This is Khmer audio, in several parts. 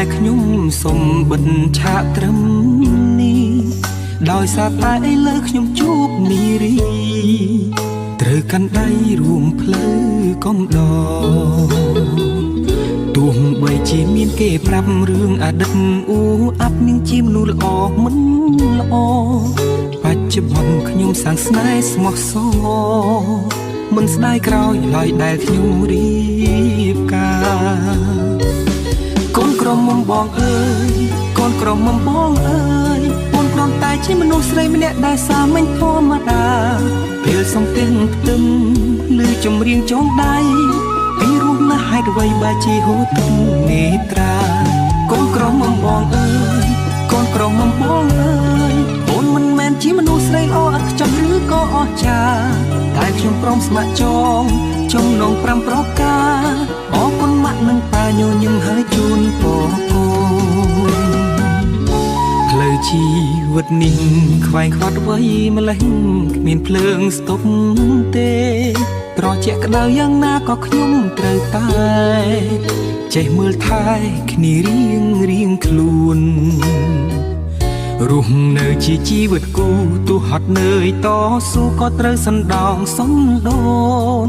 តែខ្ញុំសុំបិទឆាកត្រឹមនេះដោយសារតែឥឡូវខ្ញុំជួបនារីត្រូវកាន់ដៃរួមផ្លូវកំដរទោះបីជាមានគេប្រាប់រឿងអតីតអ៊ូអាប់នឹងជាមនុស្សល្អមិនល្អបច្ចុប្បន្នខ្ញុំសាងស្នេហ៍ស្មោះសរមិនស្ដាយក្រោយឡើយដែលខ្ញុំរៀបការកូនក្រមុំបងអើយកូនក្រមុំបងអើយបងគ្រាន់តែជាមនុស្សស្រីម្នាក់ដែលសាមញ្ញធម្មតាពេលសំទិញផ្ទឹមឬចម្រៀងចងដៃពីរស់ណាស់ហេតុអ្វីបើជាហូរទឹកនេត្រាកូនក្រមុំបងអើយកូនក្រមុំបងអើយអូនមិនមែនជាមនុស្សស្រីល្អឥតខ្ចោះឬក៏អស្ចារ្យតែខ្ញុំព្រមស្ម័គ្រចងចំណង5ប្រការអរគុណម៉ាក់និងប៉ាញញឹមហើយជូនពរកូនផ្លូវជីវិតនេះខ្វែងខ្វាត់វ័យម្លេះគ្មានភ្លើងស្ទប់ទេត្រជាក់ក្តៅយ៉ាងណាក៏ខ្ញុំត្រូវតែចេះមើលថែគ្នារៀងខ្លួនរស់នៅជាជីវិតគូទោះហត់នឿយតស៊ូក៏ត្រូវសណ្ដោងសំដូន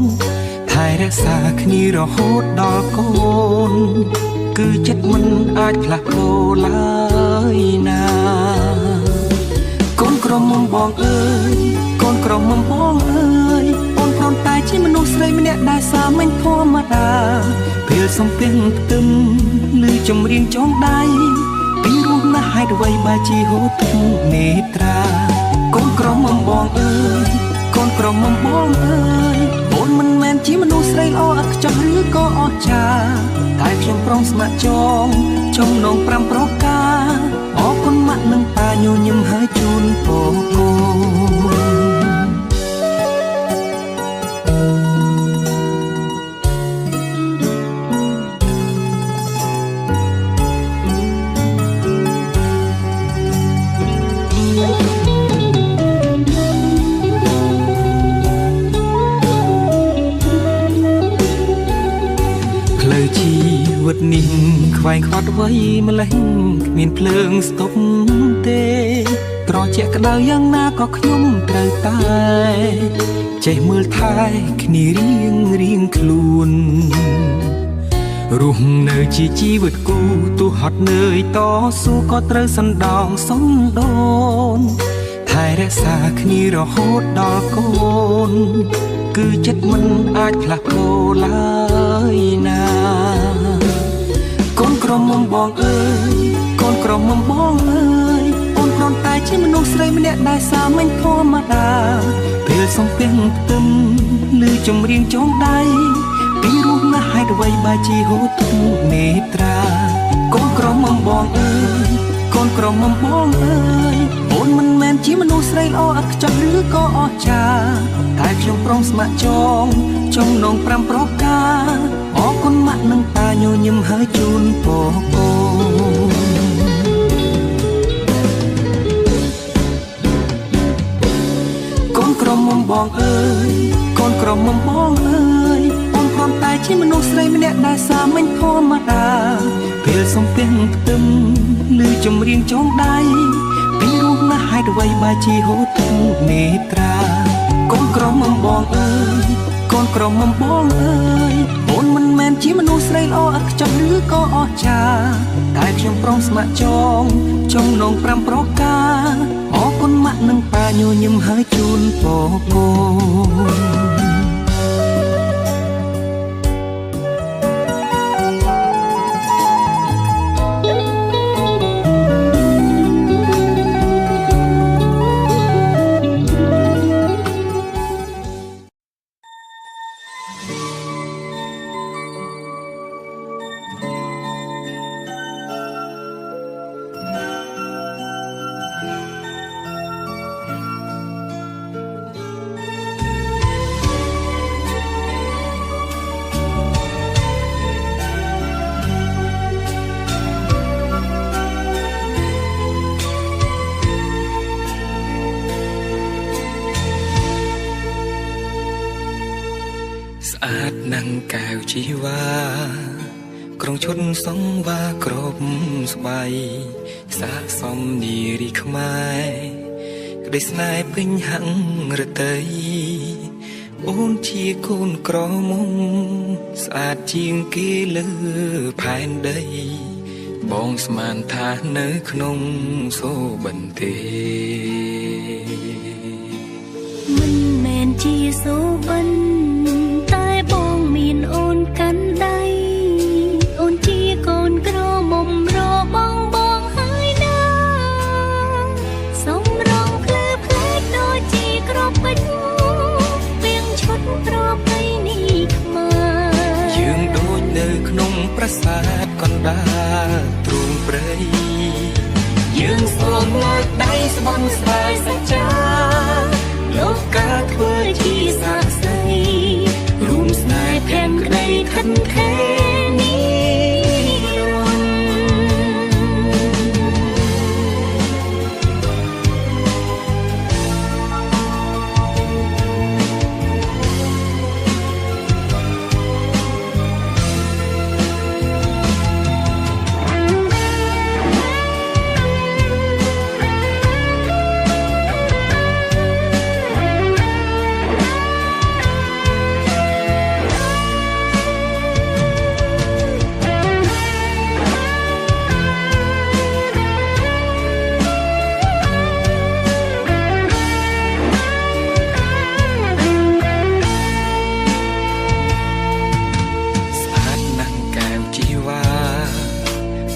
ថែរក្សាគ្នារហូតដល់កូនគឺចិត្តមិនអាចផ្លាស់ប្ដូរឡើយណាកូនក្រមុំបងអើយកូនក្រមុំបងអើយអូនគ្រាន់តែជាមនុស្សស្រីម្នាក់ដែលសាមញ្ញធម្មតាពេលសំពះផ្ទឹមឬចម្រៀងចងដៃពីរស់ណាស់ហេតុអ្វីបើជាហូរទឹកនេត្រាកូនក្រមុំបងអើយកូនក្រមុំបងអើយអូនមិនមែនជាមនុស្សស្រីល្អឥតខ្ចោះឬក៏អស្ចារ្យតែខ្ញុំព្រមស្ម័គ្រចងចំណង5ប្រការអរគុណម៉ាក់និងប៉ាញញឹមហើយជូនពរកូននេះខ្វែងខ្វាត់វ័យម្លេះគ្មានភ្លើងស្ទប់ទេត្រជាក់ក្តៅយ៉ាងណាក៏ខ្ញុំត្រូវតែចេះមើលថែគ្នារៀងខ្លួនរស់នៅជាជីវិតគូទោះហត់នឿយតស៊ូក៏ត្រូវសណ្ដោងសំដូនថែរក្សាគ្នារហូតដល់កូនគឺចិត្តមិនអាចផ្លាស់ប្ដូរឡើយណាកូនក្រមុំបងអើយកូនក្រមុំបងអើយអូនគ្រាន់តែជាមនុស្សស្រីម្នាក់ដែលសាមញ្ញធម្មតាពេលសំពះផ្ទឹមឬចម្រៀងចងដៃពីរស់ណាស់ហេតុអ្វីបើជាហូរទឹកនេត្រាកូនក្រមុំបងអើយកូនក្រមុំបងអើយអូនមិនមែនជាមនុស្សស្រីល្អឥតខ្ចោះឬក៏អស្ចារ្យតែខ្ញុំព្រមស្ម័គ្រចងចំណង5ប្រការអរគុណម៉ាក់និងប៉ាញញឹមហើយជូនពរកូនកូនក្រមុំបងអើយកូនក្រមុំបងអើយអូនគ្រាន់តែជាមនុស្សស្រីម្នាក់ដែលសាមញ្ញធម្មតាពេលសំពះផ្ទឹមឬចម្រៀងចងដៃពីរស់ណាស់ហេតុអ្វីបើជាហូរទឹកនេត្រាកូនក្រមុំបងអើយកូនក្រមុំបងអើយអូនមិនមែនជាមនុស្សស្រីល្អឥតខ្ចោះឬក៏អស្ចារ្យតែខ្ញុំព្រមស្ម័គ្រចងចំណង5ប្រការអរគុណម៉ាក់និងប៉ាញញឹមហើយជូនពរកូនស្អាតនឹងកែវជីវ៉ាក្រ ងឈុតសងវាក្របស្បៃសាកសមនារីខ្មែរក្តីស្នេហ៍ពេញហឹងរតីអូនជាកូនក្រមុំស្អាតជាងគេលើផែនដីបងស្មានថានៅក្នុងសូបន្ទេមិនមែនជាសូបិនតែបងមានអូនកាន់ដៃអូនជាកូនក្រមុំរបងហើយណាសំរងភ្លឺផ្លែកដូចជាក្របពេជ្រពីងឈុតប្រពៃណីខ្មែរយើងដូចនៅក្នុងប្រាសាទកណ្ដាលទ្រូងព្រៃយើងសូមលើកដៃស្បង់ស្បែកសច្ចាលោកកាធ្វើជាសាក្សីរួមស្នេហ៍ភក្តីខិនខេនីរន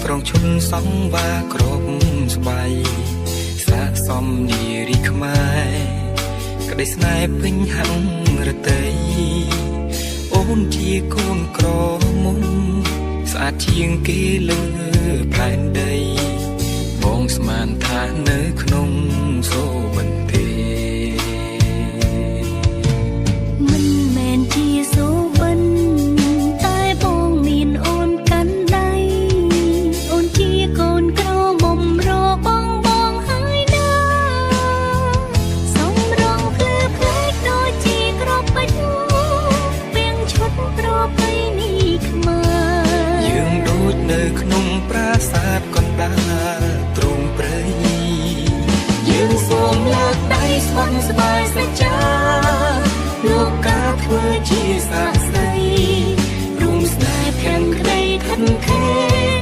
ក្រុងឈុនសងវាក្របស្បៃសាកសមនារីខ្មែរក្តីស្នេហ៍ពេញហឹងរតីអូនជាកូនក្រមុំស្អាតជាងគេលើផែនដីបងស្មានថានៅក្នុងសូបន្ទេមិនមែនជាសូបិនតែបងមានអូនកាន់ដៃអូនជាកូនក្រមុំរបងហើយណាសំរងភ្លឺផ្លែកដូចជាក្របពេជ្រពីងឈុតប្រពៃណីខ្មែរយើងដូចនៅក្នុងប្រាសាទកណ្ដាលទ្រូងព្រៃយើងសូមលើកដៃស្បង់ស្បែកសច្ចាលោកកាធ្វើជាសាក្សីរួមស្នេហ៍ភក្តីខិនខេ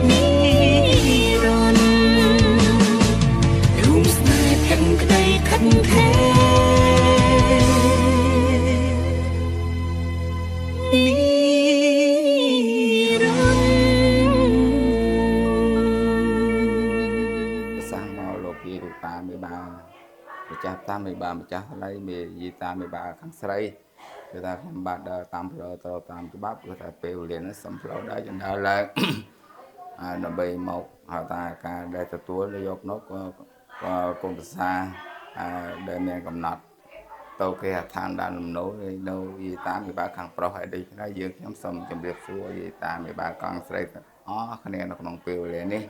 នីរនរួមស្នេហ៍ភក្តីខិនខេនីរនសាំងមកលោកយាយលោកតាមេបាម្ចាស់តាមេបាម្ចាស់ឡៃមេយាយតាមេបាខាងស្រីគឺថាខ្ញុំបាទដើរតាមផ្លូវទៅតាមច្បាប់គឺថាពេលវេលានេះសំផ្លូវដើរចណ្ដើរឡើងដើម្បីមកហៅថាការដែលទទួលយកនោះក៏កូនប្រសាដែលមានកំណត់ទៅគេឋានដានលំនៅនៅយាយតាមេបាខាងប្រុសហើយដូចនេះយើងខ្ញុំសូមជម្រាបសួរយាយតាមេបាខាងស្រីអស់គ្នានៅក្នុងពេលវេលានេះ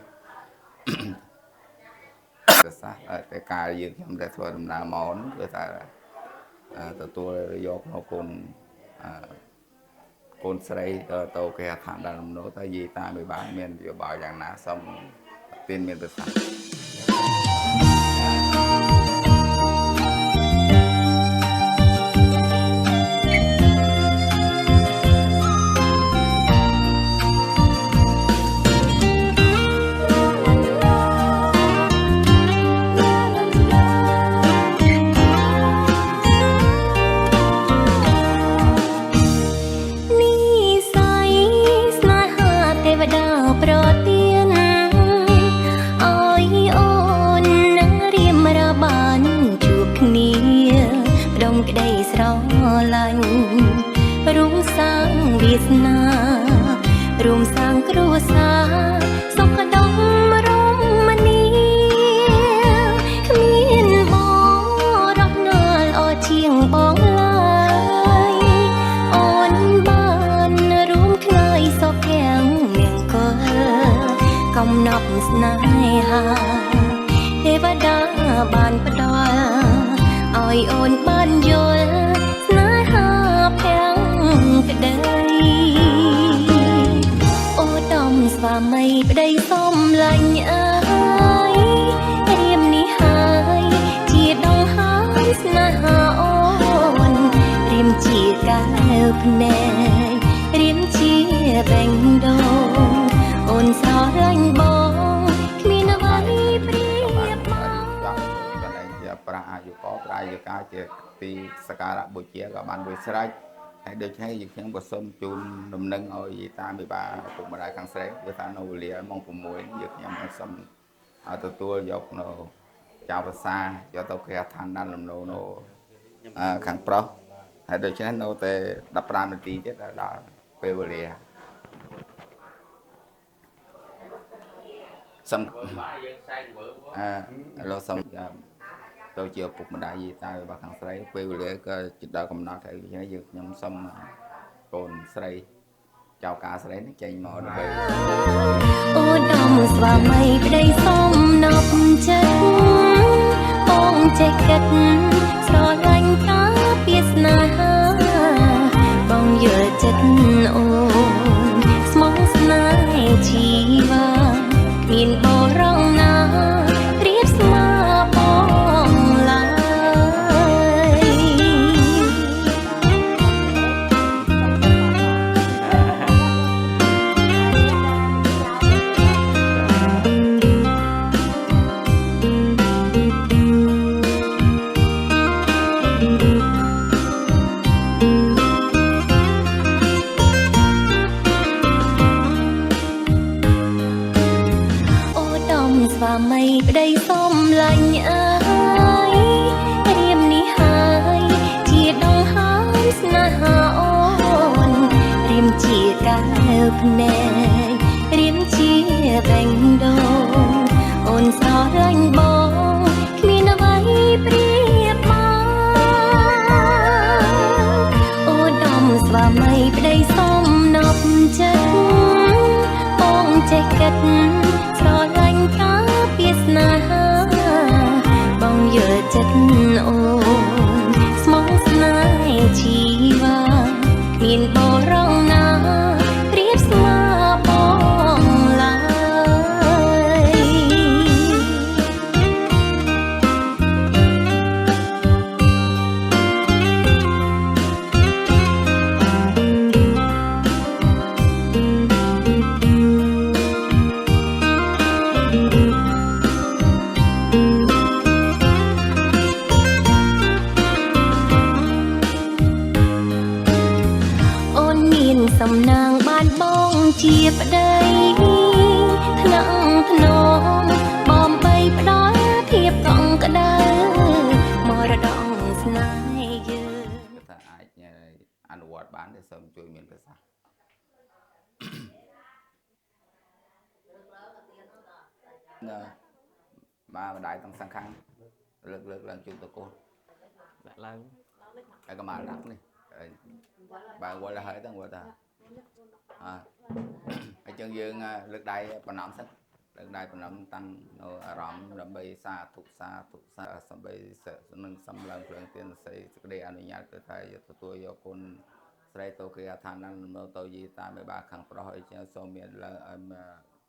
ប្រសាតែការយើងខ្ញុំដែលធ្វើដំណើរមកនោះគឺថាទទួលយកនៅកូនស្រីទៅគេឋានដានលំនៅតែយាយតាមេបាមាននយោបាយយ៉ាងណាសូមទានមានប្រសាសន៍ក្តីស្រឡាញ់រួមសាងវាសនារួមសាងគ្រួសារសុខដុមរមនាគ្មានបងរស់នៅល្អជាងបងឡើយអូនបានរួមគ្នាសុខទាំងមង្គលកំណប់ស្នេហាទេវតាបានផ្ដល់ឲ្យអូនបានយល់ស្នេហាភាំងក្តីអូដំ ភ្នែករៀមជាបេងដូងអូនស្រឡាញ់បងគ្មានអ្វីប្រៀបមក ប្រាអាយុកប្រាយុកាជាទីសក្ការៈបូជាក៏បានរួចស្រេចហើយដូចនេះយើងខ្ញុំក៏សូមជូនដំណឹងឲ្យតាមេបាពុកម្ដាយខាងស្រីគឺថានៅវេលាម៉ោង 6 យើងខ្ញុំសូមទទួលយកនៅចៅភាសាយកទៅគេឋានដានលំនៅនៅខាងប្រុសហើយដូច្នេះនៅតែ15នាទីទៀតដល់ពេលវេលាសូមឥឡូវសូមទៅជាពុកម្ដាយតារបស់ខាងស្រីពេលវេលាក៏ជិតដល់កំណត់ហើយយើងខ្ញុំសូមកូនស្រីចៅការស្រីនេះចេញមកដើម្បីអូដំស្វាមីប្តីសុំនប់ចិត្តបងចេះគិតស្រឡាញ់តាពីស្នេហាបងយល់ចិត្តអូនស្មោះស្នេហ៍ជីវាមានបរងណាព្រៀបស្មើបងឡើយស្វាមីប្តីសុំលាញ់អើយរៀមនេះហើយជាដងហើយស្នេហាអូនរៀមជាកាវភ្នែករៀមជាបេងដូងអូនស្រឡាញ់បងគ្មានអ្វីប្រៀបមកអូដំស្វាមីប្តីសុំនប់ចិត្តបងចេះគិតស្រឡាញ់តាពីស្នេហាបងយល់ចិត្តអូនស្មោះស្នេហ៍ជីវាមានបរងណាព្រៀបស្មើបងឡើយសំណាងបានបងជាប្តីថ្នាក់ថ្នមបំបីផ្ដល់ភាពកក់ក្ដៅមរតកស្នេហ៍យើងថាអាចអនុវត្តបានទេសូមជួយមានប្រសាសន៍បាទម្ដាយទាំងសងខាងលើកឡើងជូនតកូនដាក់ឡើងហើយក៏មកដាក់នេះបើវល់ហើយទាំងវល់តាហើយចឹងយើងលើកដៃបណ្ណំសិនលើកដៃបណ្ណំតាំងនៅអារម្មណ៍ដើម្បីសាធុសំបីនឹងសំឡេងភ្លើងទៀនស័យសេចក្តីអនុញ្ញាតគឺថាទទួលយកគុណស្រីទៅគេឋាននឹងនៅទៅយីតាមមេបាខាងប្រុសអីចឹងសូមមានឡើង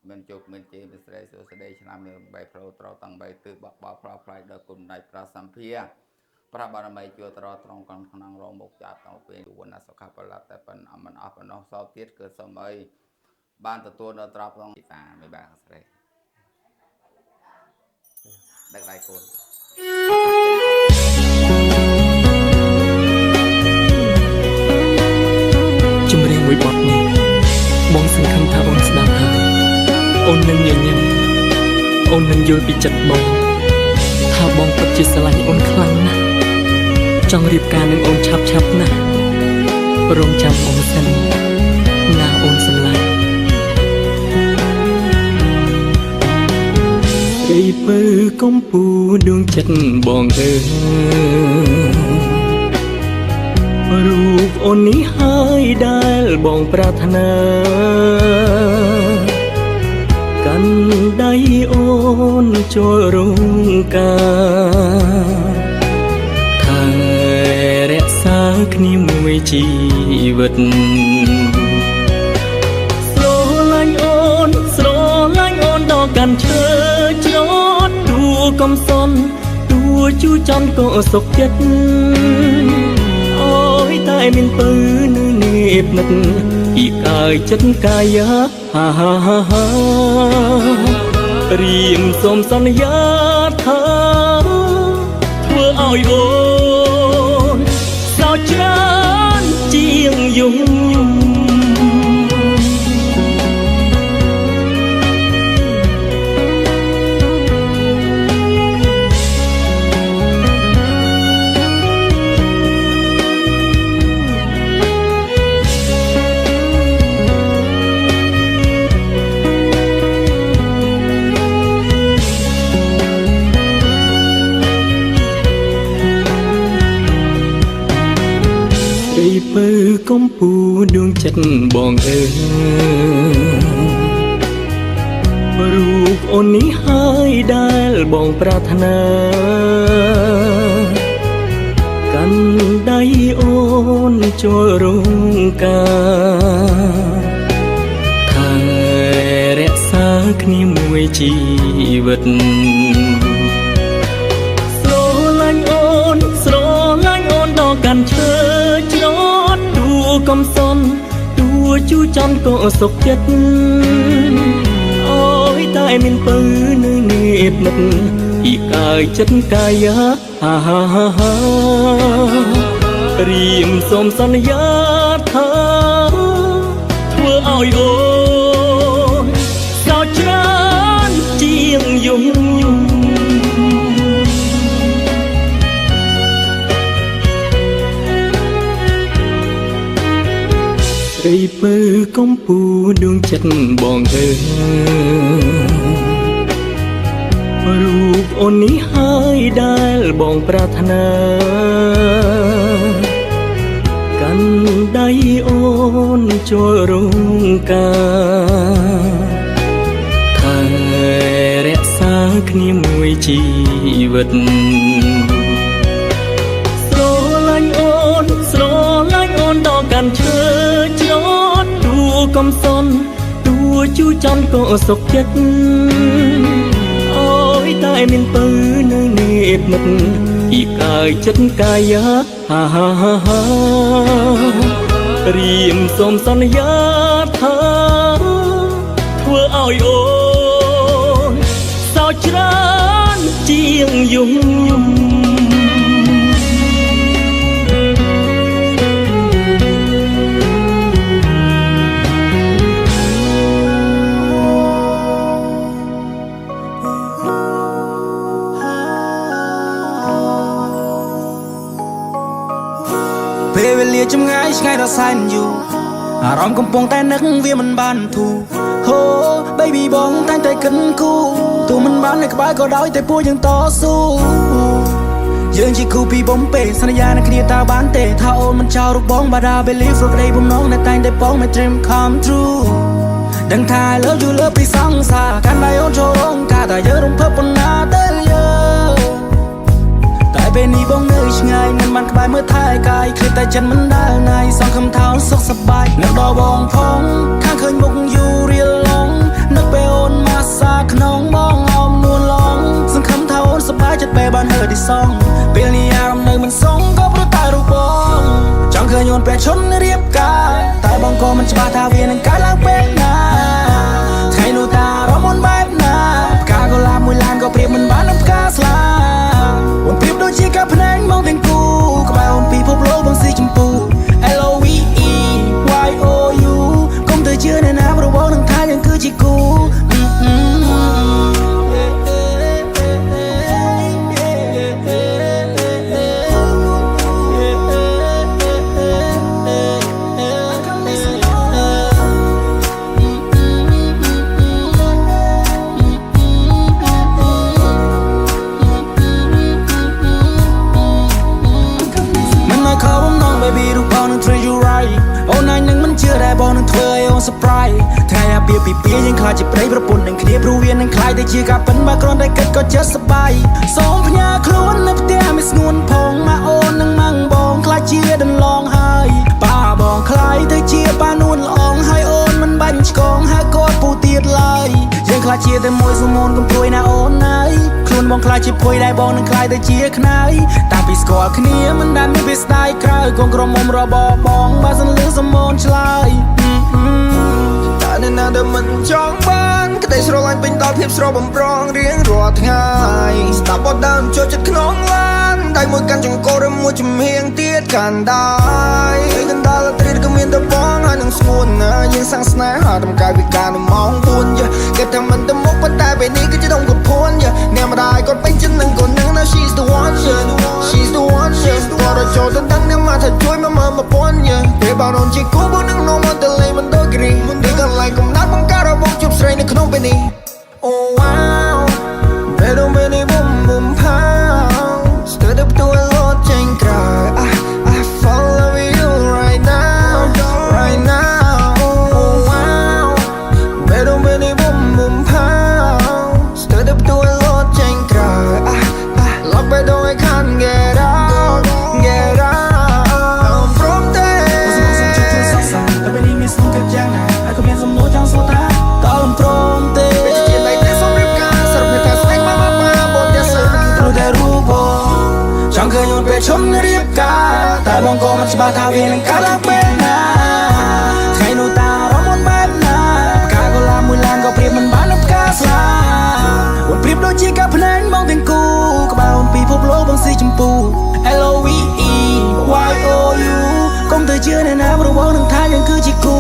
មានជោគមានជ័យមានស្រីសុខស្ដីឆ្នាំមាន3ផ្លូវត្រូវតាំង3ទិសបបផ្លោផ្លាយដល់គុណដៃប្រសម្ភាព្រះបារមីជួត្រត្រង់ក្នុងរងមុខចាត់ទៅពេលវណ្ណសុខផលតែប៉ុនអមិនអស់ប៉ុណ្ណោះសោទៀតគឺសូមអីបានទទួលនៅត្រប់ក្នុងតាមេបាស្រីដឹកដៃកូនជំរាបមួយបទនេះបងសង្ឃឹមថាអូនស្ដាប់ហើយអូននឹងញញឹមអូននឹងយល់ពីចិត្តបងថាបងពិតជាស្រឡាញ់អូនខ្លាំងណាស់ចង់រៀបការនឹងអូនឆាប់ណាស់រងចាំអូនសិនណាអូនស្រឡាញ់រីពើកំពូដួងចិត្តបងអើរូបអូននេះហើយដែលបងប្រាថ្នាកាន់ដៃអូនចូលរងការថែរក្សាគ្នាមួយជីវិតស្រឡាញ់អូនដល់កាន់ឈើច្រត់ទួកំសន់ទួជូចំក៏សុខចិត្តអូយតែមានពើនៅ บนึกอีกอายចិត្តកាយហាហាហាហារៀមសូមសន្យាថាធ្វើឲ្យអូនសោកច្រើនជាងយំពើកំពូដួងចិត្តបងអើរូបអូននេះហើយដែលបងប្រាថ្នាកាន់ដៃអូនចូលរងការថែរក្សាគ្នាមួយជីវិតស្រឡាញ់អូនដល់កាន់ឈើច្រត់ទួកំសន់ទួជួចំក៏សុខចិត្តអូយតែមានពើនៅនេះនឹកអ៊ីកាយចិត្តកាយហាហាហាហារៀមសូមសន្យាថាធ្វើឲ្យអូនសោកច្រើនជាងយំរីពើកំពូដួងចិត្តបងអើរូបអូននេះហើយដែលបងប្រាថ្នាកាន់ដៃអូនចូលរងការថែរក្សាគ្នាមួយជីវិតស្រឡាញ់អូនដល់កាន់ឈើច្រត់ទួកំសន់ទួជួចំក៏សុខចិត្តអូយតែមានពើនៅនេះនឹកអ៊ីកាយចិត្តកាយហាហាហាហារៀមសូមសន្យាថាធ្វើឲ្យអូនសោកច្រើនជាងយំពេលវេលាចម្ងាយឆ្ងាយដល់សែនយូរអារម្មណ៍កំពុងតែនឹកវាមិនបានធូរហូ baby បងតែងតែគិតគូរទោះមិនបាននៅក្បែរក៏ដោយតែពួកយើងតស៊ូយើងជាគូពីបំពេសន្យានឹងគ្នាតើបានទេថាអូនមិនចោលរូបបងបាដា believe រកក្តីបំណងតែតែងតែបង my dream come true ដឹងថា I love you love ពីសង្សារកាន់ដៃអូនចូលរងការតែយើងរំភើបប៉ុណ្ណាទៅយើងតែពេលនេះបងនៅឆ្ងាយមិនបានក្បែរមើលថែកាយឃ្លីបតែចិត្តមិនដែលថ្ងៃសង្ឃឹមថាអូនសុខសប្បាយនឹកដល់បងផងខាងឃើញមុខយូររៀលឡងនឹកពេលអូនម៉ាសាក្នុងបងអមនួនឡងសង្ឃឹមថាអូនសប្បាយចិត្តពេលបាននៅទីសងពេលនេះអារម្មណ៍នៅមិនសងក៏ព្រោះតែរូបបងចង់ឃើញអូនពេលឈុនរៀបការតែបងក៏មិនច្បាស់ថាវានឹងកើតឡើងពេលណាថ្ងៃនោះតារំអូនបែបណាផ្កាកុលាបមួយឡានក៏ប្រៀបមិនបាននឹងផ្កាស្លាអូនប្រៀបដូចជាការភ្នែកមកទាំងគូក្បែរអូនពីភពលោកបងស៊ីចម្ពូ LOVE YOU កុំទៅជឿអ្នកណាព្រោះបងនឹងថាយើងគឺជាគូបងនឹងធ្វើឲ្យអូន surprise ថ្ងៃអាពាហ៍ពិពាហ៍យើងខ្លាចជាប្តីប្រពន្ធនឹងគ្នាព្រោះវានឹងខ្លាយទៅជាការពិនបើគ្រាន់តែគិតក៏ចិត្តសប្បាយសូមផ្ញើខ្លួននៅផ្ទះមិនស្ងួនផងម៉ាអូននឹងម៉ាំងបងខ្លាចជាដន្លងហើយប៉ាបងខ្លាយទៅជាប៉ានួនល្អងហើយអូនមិនបាញ់ឆ្កងហើយកូនពូទៀតឡើយយើងខ្លាចជាតែមួយសមូនកុំព្រួយណាអូនហើយខ្លួន នបងខ្លាចជាភួយដែលបងនឹងខ្លាយទៅជាខ្នើយតាំងពីស្គាល់គ្នាមិនដែលមានវាស្ដាយក្រោយកូនក្រមុំរបស់បងបើសិនលឺសមូនឆ្លើយតែនៅណាដែលមិនចង់បានក្តីស្រឡាញ់ពេញដល់ភាពស្រស់បំប្រងរៀងរាល់ថ្ងៃស្ដាប់បទដើមចូលចិត្តក្នុងឡានដៃមួយកាន់ចង្កូតឬមួយជំហៀងទៀតកាន់ដាយកណ្ដាលត្រីក៏មានតែបងហើយនឹងស្ងួនណាយើងសាំងស្នេហាតម្កាយវិការនៅម៉ោង4យើគេថាមិនទៅមុខប៉ុន្តែពេលនេះគឺជាដងកពួនយើអ្នកម្ដាយគាត់ពេញចិត្តនឹងកូននឹង now she's the one she's the one គាត់រចូលទៅដឹងអ្នកមកថាជួយមកមកពន់យើពេលបងអូនជាគូបងនឹងនោមទៅលេងមិនដូចគ្រីមិនដូចកន្លែងកំណាត់បង្ការរបស់ជប់ស្រីនៅក្នុងពេលនេះ Oh wow Pero me ni boom boom pow Stood up to a lot chain cry I follow you right now Right now Oh wow Pero me ni boom boom pow Stood up to a lot chain cry Lock by door I can't get out Get out I'm from there Tapi ni miss nung kerjana Aku biar semua jangan sota Kau from there Chẳngเคยโยนไปชมในเรียบกาแต่บางก็มันจะบาทาวีนังกาลักเป็นนาใครโนตาเราหมดแบบนากาก็ลามือลานก็เปรียบมันบ้านนับกาสลาวันเปรียบโดยจีกับพนันมองเป็นกูก็บ่าวปีพบโลบางสีชมพู L-O-V-E Y-O-U คงเธอเชื่อในน้ำรู้ว่าหนึ่งท้ายยังคือจีกู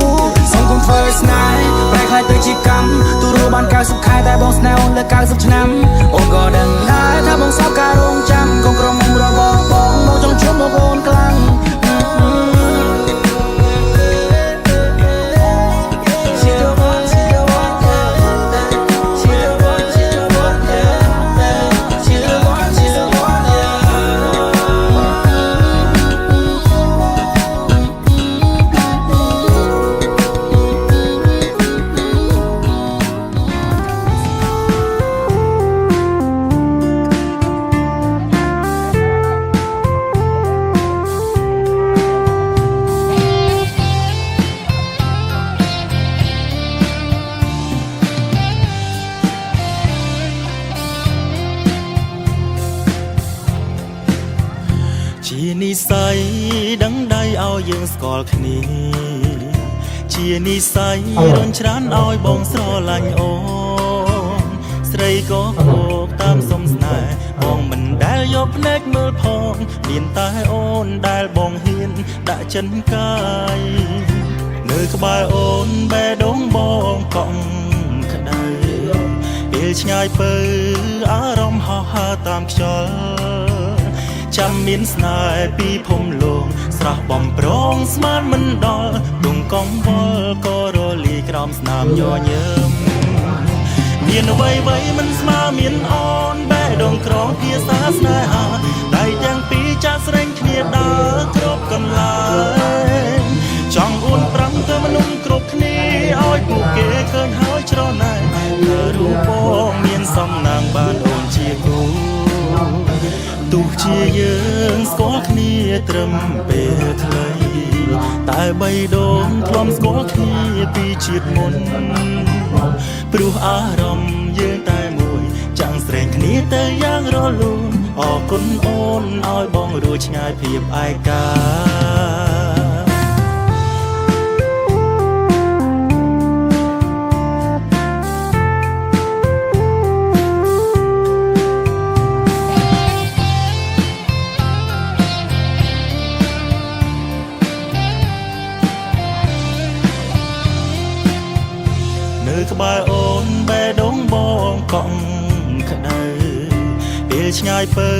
ส่งคง first night แปลคล้ายตัวจีกำตัวรู้บ้านกาสุดท้ายแต่บองสแนลเลือกกาสุดช้ำโอ้ก็ดังได้ถ้าบองสาวการโรงจำคงกรมเราบอกมองจงชมมาบนกลาง ជានិស័យដឹងដៃឲ្យយើងស្គាល់គ្នាជានិស័យរនច្រានឲ្យបងស្រឡាញ់អូនស្រីក៏គោកតាមសុំស្នេហ៍បងមិនដែលយកភ្នែកមើលផងមានតែអូនដែលបងហ៊ានដាក់ចិនកាយនៅក្បែរអូនបេះដូងបងកង់ក្ដៅពេលឆ្ងាយពើអារម្មណ៍ហោះហើរតាមខ្យល់ចាំមានស្នេហ៍ពីភូមិលោកស្រស់បំប្រងស្មានមិនដល់ដងកងវល់ក៏រលីក្រោមស្នាមញញឹមមានអ្វីមិនស្មើមានអូនបេះដូងក្រងភាសាស្នេហាដៃទាំងពីរចាក់ស្រេងគ្នាដើរគ្រប់កន្លែងចង់អួនប្រាំទៅមនុស្សគ្រប់គ្នាឲ្យពួកគេឃើញហើយច្រណែនលើរូបបងមានសំណាងបានអូនជាគូទោះជាយើងស្គាល់គ្នាត្រឹមពេលខ្លីតែបីដងធ្លាប់ស្គាល់គ្នាពីជាតិមុនព្រោះអារម្មណ៍យើងតែមួយចាំងស្រែងគ្នាទៅយ៉ាងរលូនអរគុណអូនឲ្យបងរួចឆ្ងាយភាពឯកាក្បែរអូនបេះដូងបងកង់ក្ដៅពេលឆ្ងាយពើ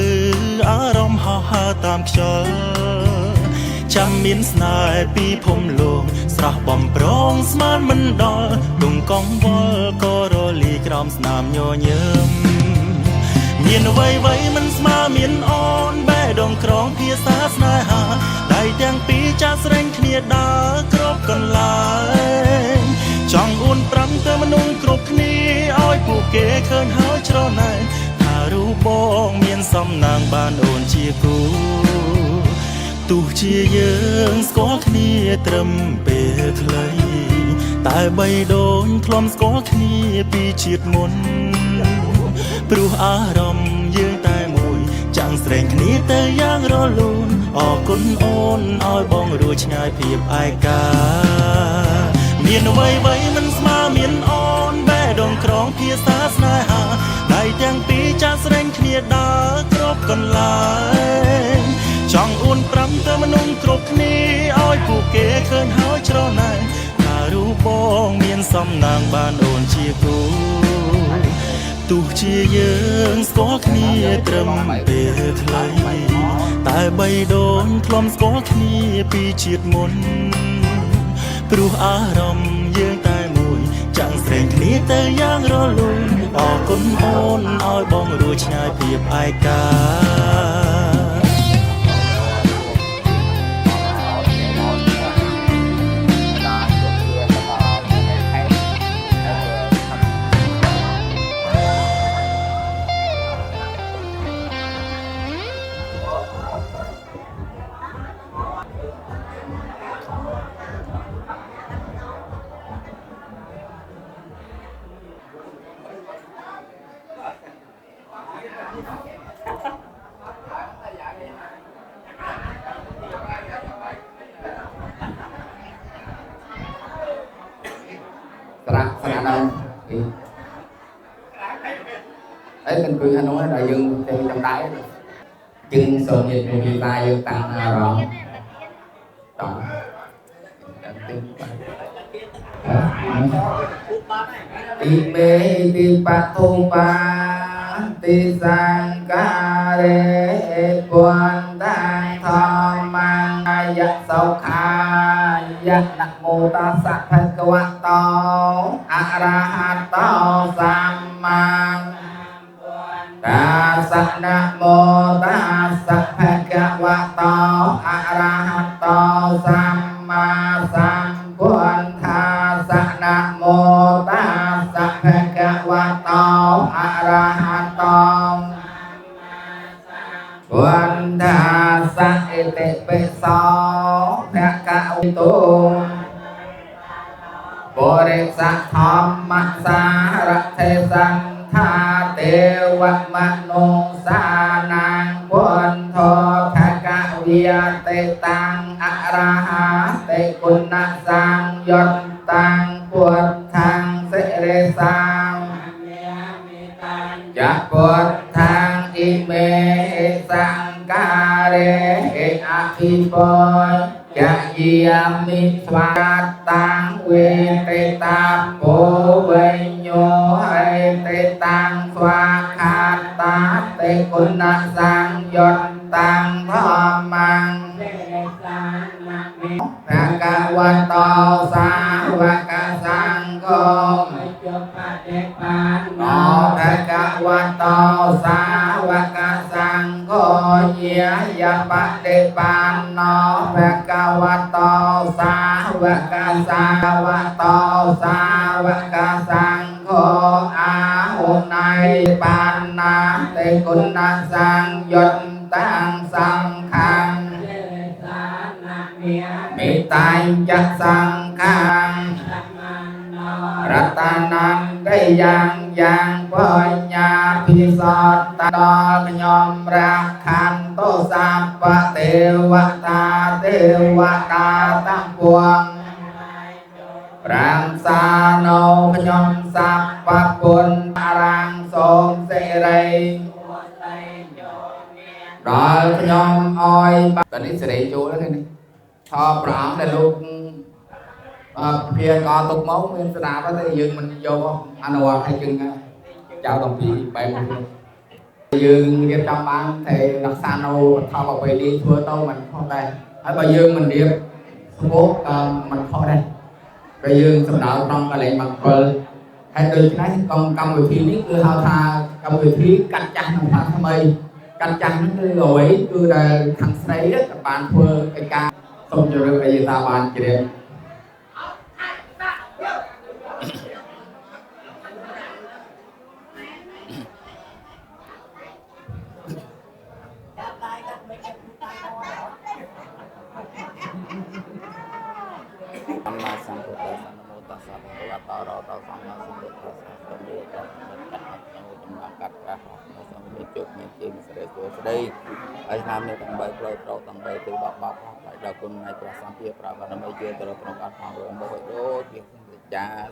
អារម្មណ៍ហោះហើរតាមខ្យល់ចាំមានស្នេហ៍ពីភូមិលោកស្រស់បំប្រងស្មានមិនដល់ដងកងវល់ក៏រលីក្រោមស្នាមញញឹមមានអ្វីមិនស្មើមានអូនបេះដូងក្រងភាសាស្នេហាដៃទាំងពីរចាក់ស្រេងគ្នាដើរគ្រប់កន្លែងចង់អួនប្រាំទៅមនុស្សគ្រប់គ្នាឲ្យពួកគេឃើញហើយច្រណែនថារូបបងមានសំណាងបានអូនជាគូទោះជាយើងស្គាល់គ្នាត្រឹមពេលខ្លីតែបីដូនធ្លាប់ស្គាល់គ្នាពីជាតិមុនព្រោះអារម្មណ៍ យើងតែមួយចាំងស្រែងគ្នាទៅយ៉ាងរលូនអរគុណអូនឲ្យបងរួចឆ្ងាយភាពឯកាមានអ្វីមិនស្មើមានអូនបែរដងក្រងភាសាស្នេហាដៃទាំងពីរចាស់ស្រែងគ្នាដើរគ្រប់កន្លែងចង់អួនប្រាំទៅមនុស្សគ្រប់គ្នាឲ្យពួកគេឃើញហើយច្រណែនថារូបបងមានសំណាងបានអូនជាគូទោះជាយើងស្គាល់គ្នាត្រឹមពេលខ្លីតែបីដូនធ្លាប់ស្គាល់គ្នាពីជាតិមុនព្រោះអារម្មណ៍យើងតែមួយចាំងស្រែងគ្នាទៅយ៉ាងរលូនអរគុណអូនឲ្យបងរួចឆ្ងាយភាពឯកាស្រាដល់អីមិនគឺអានោះដែលយើងទៅចំដៃយើងសូមនិយាយពីតាយើងតាំងអារម្មណ៍តោះទីមេទីបតុបាទីសង្ការេពុនតាធម្មយៈសោខាយៈនមោតាសៈភគវតោអរហតោសម្មាតាសៈនមោតាសៈភគវតោអរហតោសម្មាសម្ពុទ្ធថាសៈនមោតាសៈភគវតោអរហតោវន្តាសៈអតិពិសោភគវិតោបរិស័ទធម្មសារទេសង្ខាទេវមនោសានាងពុទ្ធោភគវិយតេតាំងអរហាតេគុណសង្យតតាំងពុទ្ធាំងសិរិសាងយៈពុទ្ធាំងអ៊ីមេសង្ការេអភិបុយៈយាមិស្វាតាំងវេតេតាពោវញ្ញោហេតេតាំងស្វាខាតាតេគុណសង្យតតាំងធម្មងភគវតោសាវកសង្ឃោโมภគវតោសាវកសង្ឃោយាយបតិបានណោភគវតោសាវកសាវតោសាវកសង្ឃោអាหุណៃបានណាតេគុណសង្យតតាំងសង្ខាងមេតាញ់ចសង្ខាងរតនានទេយ៉ាងបញ្ញាភិសតដល់ខ្ញុំរាខានទោសាបទេវតាទេវតាទាំងពួងរាមសានោខ្ញុំសាបពុនរាងសូមសេរីដល់ខ្ញុំអោយតនេះសេរីចូលហ្នឹងនេះថតព្រះអង្គដែលលោកភាកទុកមកមានស្ដាប់តែយើងមិនយកអនុវត្តឲ្យជឹងចៅតំពីបែបនេះយើងរៀបចំបានតែរក្សានៅថតអ្វីនេះធ្វើទៅមិនខុសដែរហើយបើយើងមិនរៀបស្ពោះក៏មិនខុសដែរតែយើងសម្ដៅត្រង់កន្លែងមកគល់ហើយដូច្នេះកម្មវិធីនេះគឺហៅថាកម្មវិធីកាត់ចាស់និងថ្មីកាត់ចាស់ហ្នឹងគឺអ្វីគឺដែលខាងស្រីក៏បានធ្វើកិច្ចការសូមជម្រាបអាយុតាបានជ្រាបសម្មាសម្ពុទ្ធស្សនមោតស្សៈភគវតោរោតោសម្មាសម្ពុទ្ធស្សៈសមុទស្សៈ trong đó cắt ra nó xong mình chụp mình chim sẽ đây ai làm này tầm bảy pro tầm bảy từ bọc lại đầu quân này qua sang kia và nó mới chưa từ trong cắt phòng rồi mới đôi kia cha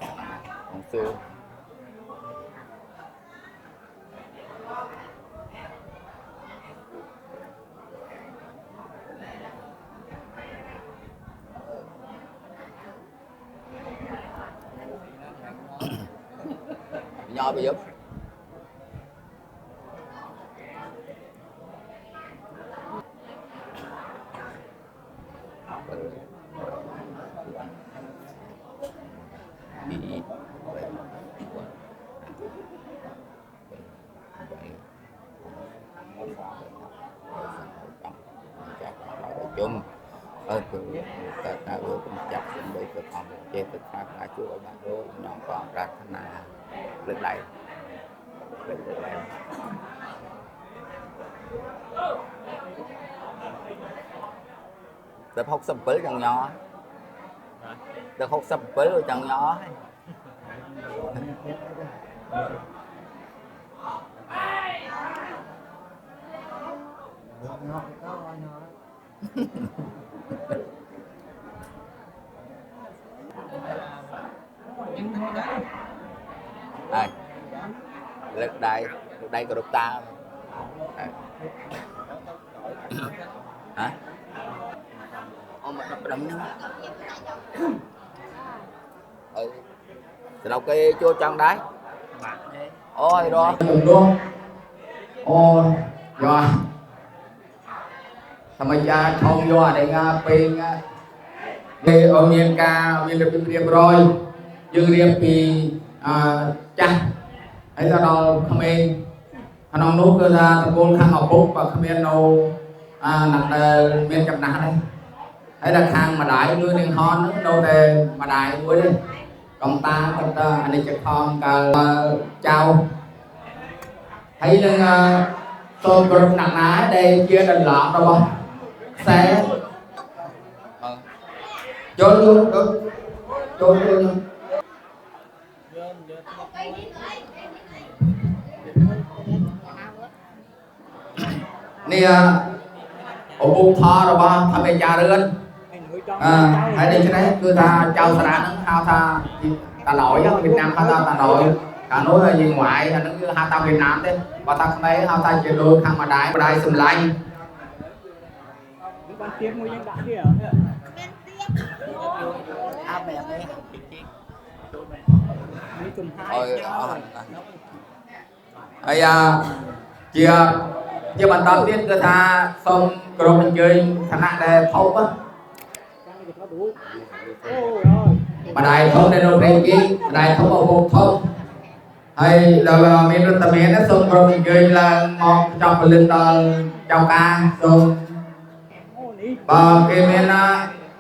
không xưa nho bây giờ chung từ tất cả vừa cũng chặt chuẩn bị từ phòng chế tất cả cả chúa bạn đôi nhóm còn ra thế nào lên đây tập học sắp bới trong nhỏ tập học sắp bới ở trong nhỏ đây lực đây có độc ta hả ông mà đập nhau từ đâu cái chua chân đấy ôi rồi luôn ôi rồiทำไมจะชงยัวได้งาเป็นเอาเมียนกาเรียบร้อยยืนเรียบปีจ้ะไอ้ตาเราขมิ้นขนมนุ๊กก็จะตะโกนข้างออกปุ๊บvàขมิ้นเราหนักเมียนจับหนักเลยไอ้ตาข้างมาได้ด้วยหนึ่งฮอนโดนแต่มาได้ด้วยดิกองตากับอันนี้จะคอมกับเจ้าthấy lên tôi có nặng ná đây kia đần lọt đâu không xe trốn luôn trốn luôn nè ở vùng thọ rồi ba thằng mẹ già đơn hãy đi cái đấy cứ ta chào sẵn hao ta nổi Việt Nam ta nổi cả nói là gì ngoại là nó cứ hai tao Việt Nam đấy và ta không thấy hai tay chuyển đôi khang mà đái xùm lạnh chia bàn tao tiết cơ tha xong cầm mình chơi thằng nặng để thấu á mà đài không để đâu đây kia đài không ở vùng không hay là mình rất tầm nó xong rồi mình chơi là ngọt trong lên trong ca xong và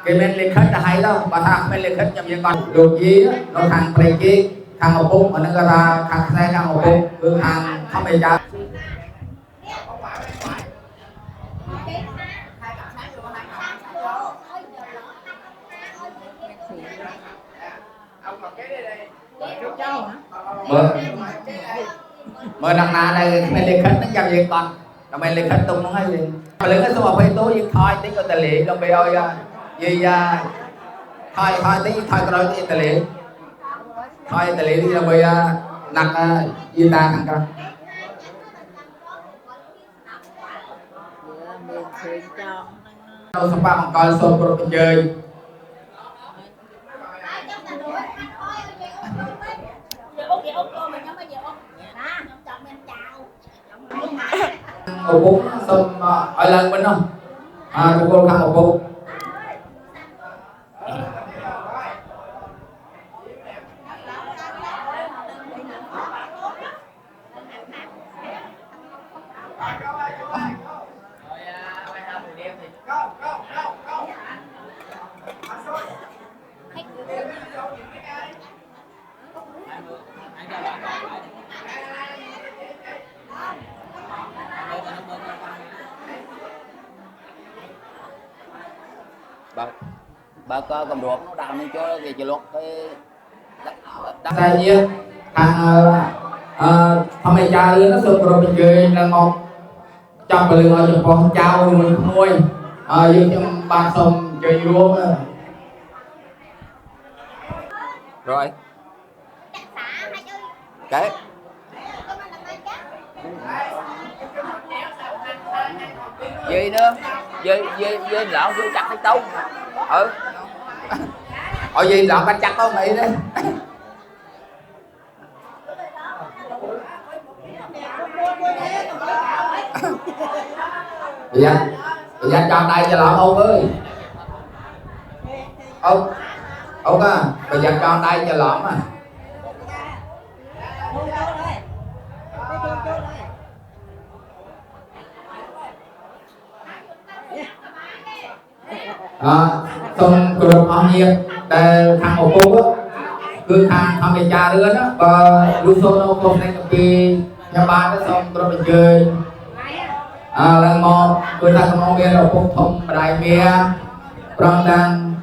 cái men lên khách là hay đâu và thằng men lên khách nhầm như con được gì nó thằng play kia thằng một bụng mà nó ra thằng xe thằng một bụng cứ thằng không hề cha mời nặng nà này mình lên khách nó chào gì con rồi mình lên khách tung nó hay gì mà lên cái số mà phải tối gì thôi tính có tài liệu rồi bây giờ gì thôi tính thôi cái đó tính tài liệu thôi tài liệu thì là bây giờ nặng gì ta thằng con đâu xong ba bằng coi xôn của mình chơi một bút xong ở lần bên không tụi cô khăn một bút bà có cầm đuốc nó đào lên cho cái chỉ lột cái đại nhiên thằng thằng mày cha lên nó sụp rồi mình chơi là một trong cái lưng cho con trao mình môi dương trong ban sông chơi luôn rồi cái gì nữa dây lợn vô chặt cái tông gì lợn canh chặt con mày đó dạ chào đây cho lợn ông ơi ông bây giờ cho đây cho lợn xong rồi ông nhiên để thằng một cô cứ thằng mày cha đứa đó và lúc sau nó không nên cái nhà ba nó xong rồi mình chơi lần một người ta không biết là cũng thông đại bia trong đang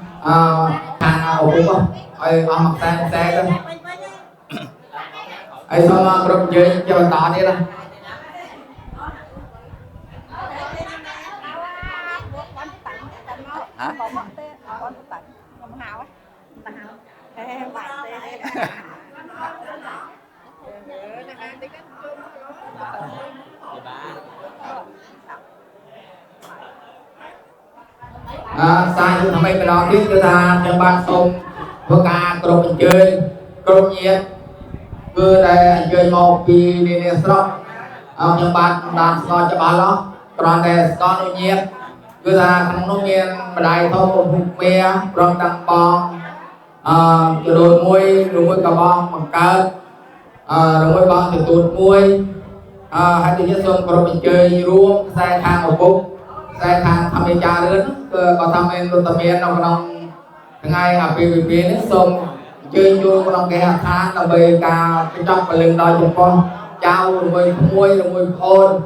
hàng ở cũng không ai mặc xe đó ai xong rồi mình chơi cho mình tỏ đi đó hả sai chúng ta mấy lo tiếp cho ta trong ban sông với ca cùng mình chơi cùng nhiệt cứ đây anh chơi một kỳ đi nè sọc trong ban đàn so cho bà lo còn đây so nó nhiệt cứ ta không nó nhiên mà đại thô hụt mía trong tăng bong cho đôi môi cả bong bằng cơn rồi môi bong thì tụt môi hai đứa nhất xong còn mình chơi ruộng xe thang một phút xe thang thăm bên cha đến có thăm bên tôi tầm miền nó còn ngay ở phía bên xong chơi vô còn cái hạt than là về cả cái trong cái lưng đòi chụp con trao rồi môi khôn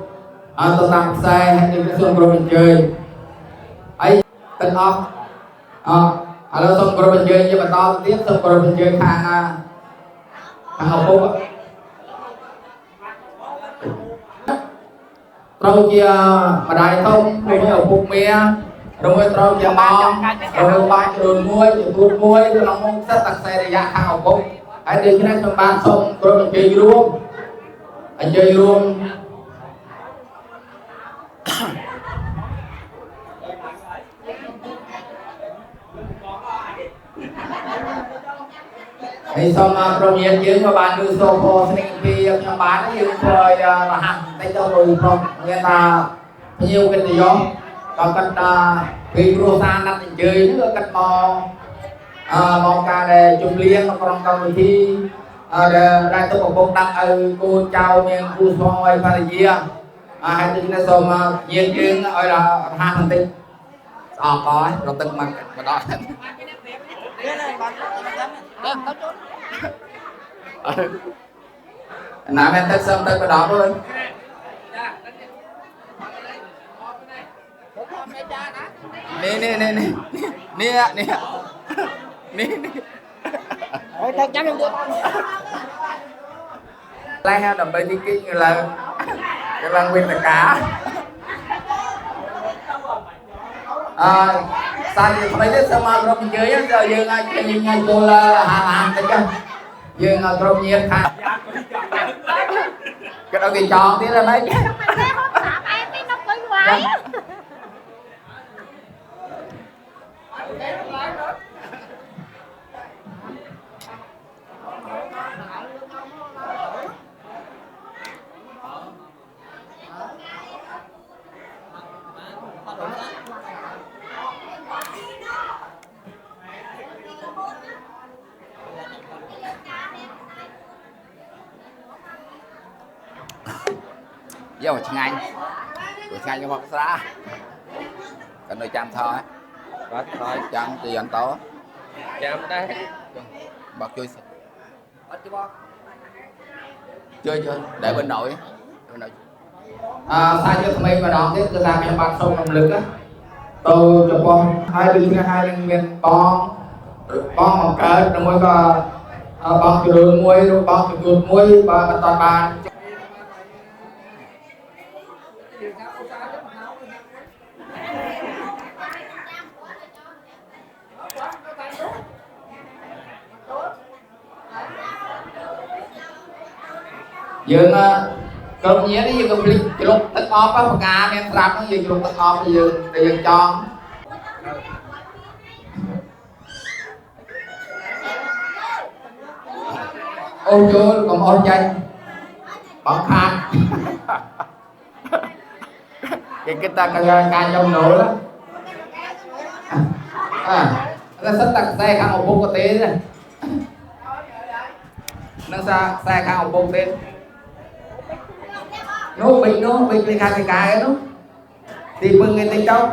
tôi tặng xe hai đứa nhất xong còn mình chơi ấy tên học alo xong rồi mình chơi như mà to tiếp xong rồi mình chơi hàng học phúc trâu chia mà đại thông rồi mới học phúc mía rồi mới trâu chia bom rồi ba đường muối tuột muối rồi nó không set đặt xe để ra hàng học phúc ấy đi cái này xong ban xong rồi mình chơi luôn anh chơi luôn thì xong trong nhiên chứ mà bạn đưa số phô sinh khi trong bán như rồi là hàng tay cho rồi không người ta nhiều cái gì không còn cách vì rosa năm thì chơi nữa cách mò ca để chụp liên nó còn công thi đây tôi một công đăng cô chào miền cô soi pha gì hai đứa nó xong nhiên chứ ơi là hàng thành tích có rồi từng mặt mà đó nãy em tới xong tới cái đó thôi nè lai ha đầm bay đi kinh là cái lăng nguyên là cá sao mấy đứa sao mà không chơi á giờ dương chơi cô là hàng thấy chưa dương không nhiệt hàng cái đó thì tròn tí là mấy vô ngay cho bác ra cái nơi chăm thôi bác thôi chăm thì anh to chăm đây bác chơi chơi để bên nội sai cho mấy mà đón tiếp ra cái bác sông động lực á tôi cho con hai đứa miền con một cái rồi mới có bọc cho đôi muối rồi bọc cho chuột muối và toàn bàn dương cơm nhé đi dương cơm lịch lúc tất ọp á một cá men sạp nó dương lúc tất ọp dương để dương cho ô chôn còn ôn danh bóng khăn cái ta ca trong nổ đó nó sắp đặt xe khăn một bông có tế rồi nó xa xe khăn một bông tên nó bình đi khai cái nó thì mừng người tình đâu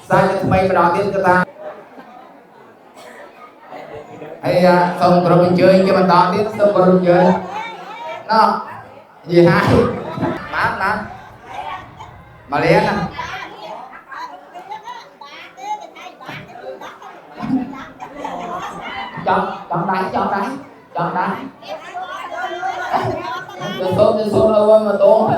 sao cho mày mà đòi tiền cho ta hay xong rồi mình chơi cái mình đòi tiền xong rồi mình chơi nó gì hai má mà liền nè chọn đáy cho số đâu mà tốn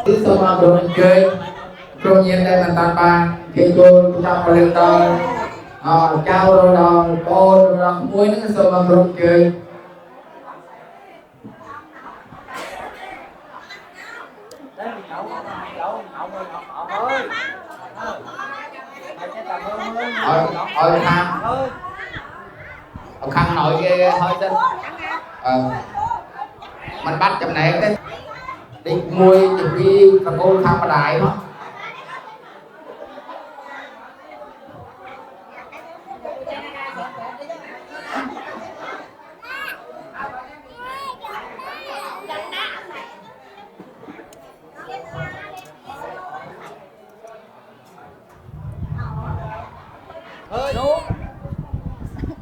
tí xong rồi mình chơi rồi nhiên đây mình tàn bàn chơi cô trong một lần rồi trao rồi cô rồi muối nữa xong rồi mình chơi ôi khăn nội kia hơi tin mình bắt chậm này cái đi mua chụp đi và cô khăn mà đại nó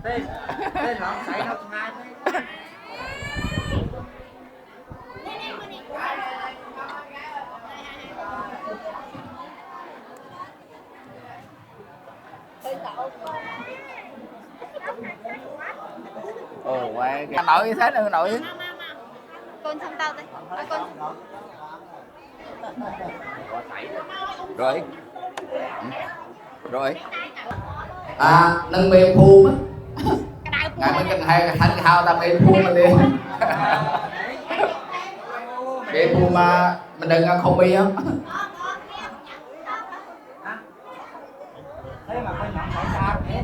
tên nó xảy nó hai ồ quay cái nội như thế nữa nội con xong tao đây con rồi nâng mềm phu á ngày mới cần hay hành hao ta mềm phu mà đi mềm phu mà mình đừng ăn không bi á thế mà con nhận phải sao hết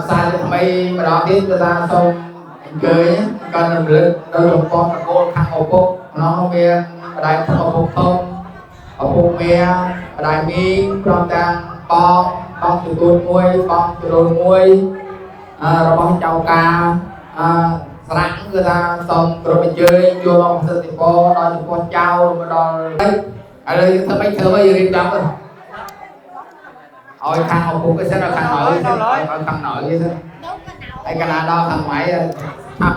sai cho mày mà đó tiếp cho ta xong chơi nhé cần làm lực đâu được con là cô khăn hộp bốc nó bia đại thân hộp bốc thông hộp bốc bia đại mi trong trang con từ tuôn muôi con từ đồn muôi rồi con chào ca sẵn người ta xong rồi mình chơi vô lòng sơ thì có đòi con trao rồi đòi đây thơ bây giờ đi chấm rồi ôi khăn hộp bốc cái xe là khăn nội khăn nội vậy thôi anh Canada thằng máy thắp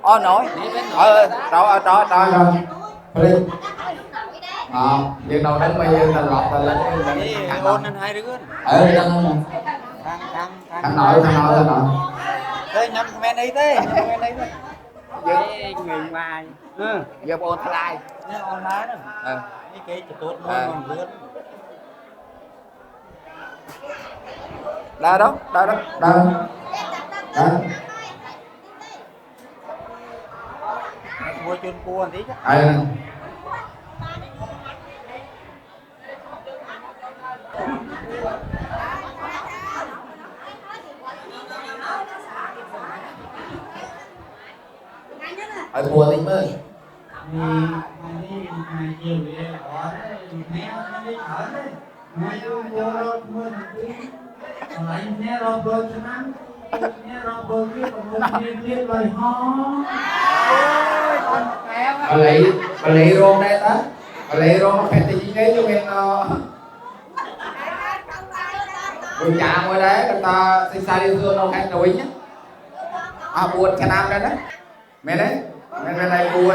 đó nổi rồi việc đầu đánh bây giờ là lọt là lên thằng ôn anh hai đứa thằng nội thế nhắm comment đi thế người ngoài giờ ôn thay nó online đó cái kia chụp tốt luôn luôn đó mua chun cua tí chứ cua tí mới Hãy subscribe cho kênh Ghiền Mì Gõ để không bỏ lỡ những video hấp dẫn bà lấy rôn đây ta bà lấy rôn nó phải tí đấy cho mình buồn chả ngồi đấy người ta sinh ra đi thương nó khách đầu nhá buồn cho nam đây đấy mẹ đấy mẹ bên này vui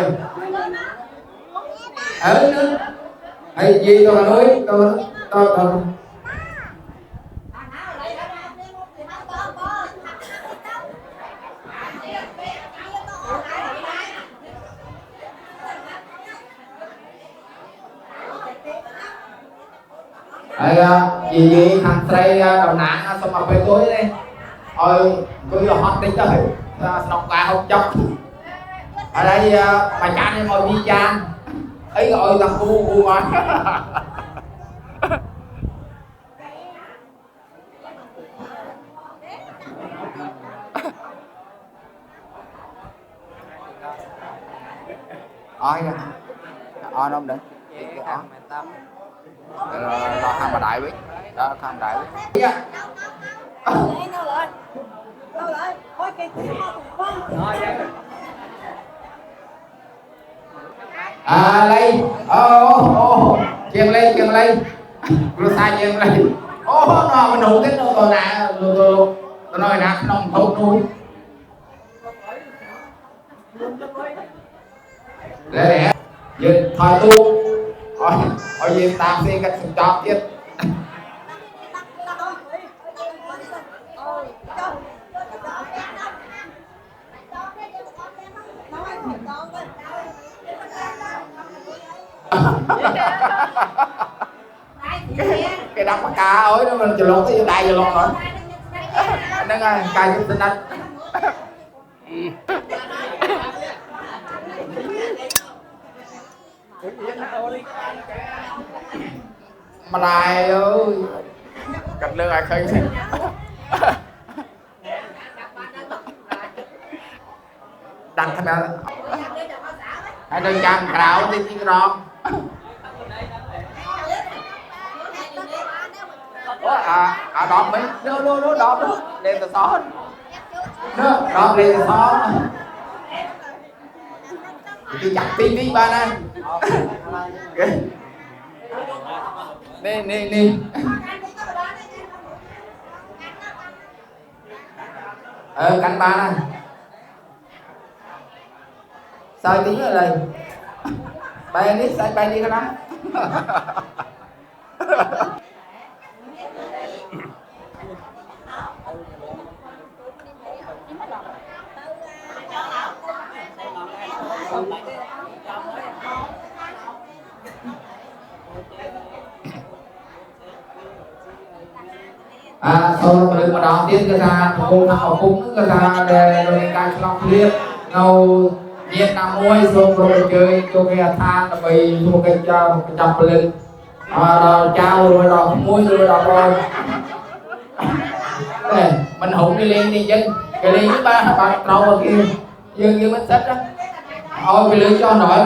hay gì tôi nói tôi gì thằng trai đầu nặng xong mà về tối đây ôi tôi là hot tính rồi xong cả không chọc ở đây bà cha em ngồi đi chan ấy gọi thằng cu mà ôi không được lo khăn mà đại biết đó khăn đại biết lấy chiên lên rồi sai chiên lên nó mình đủ cái nó tôi nói nè nó không nuôi để dịch thôi tu ôi gì tạm xin cách sừng chót chết cái đắp cá ối nó mình chờ lộn tới đây chờ lộn rồi nó ngay cài chút tinh anh mà lại ơi cặp lương ai khơi đăng thân ra hai đôi chân khảo đi chiên rong đọt mấy nó đọt đó lên từ xó đó đọt lên từ xó đi chặt tim đi ba này nè cánh ba này sao tiếng rồi đây bay đi sai bay đi cái nắm sau đó mà đón tiếp cái ra cô nào cũng cái ra để rồi cái lòng liệt nào nhiệt nằm môi xong rồi chơi cho cái than là bị một cái chập lên rồi trao rồi đỏ muối rồi đỏ rồi mình hụt đi lên đi chân cái ly với ba trâu ở kia dương bánh xích đó ôi cái lưỡi cho nổi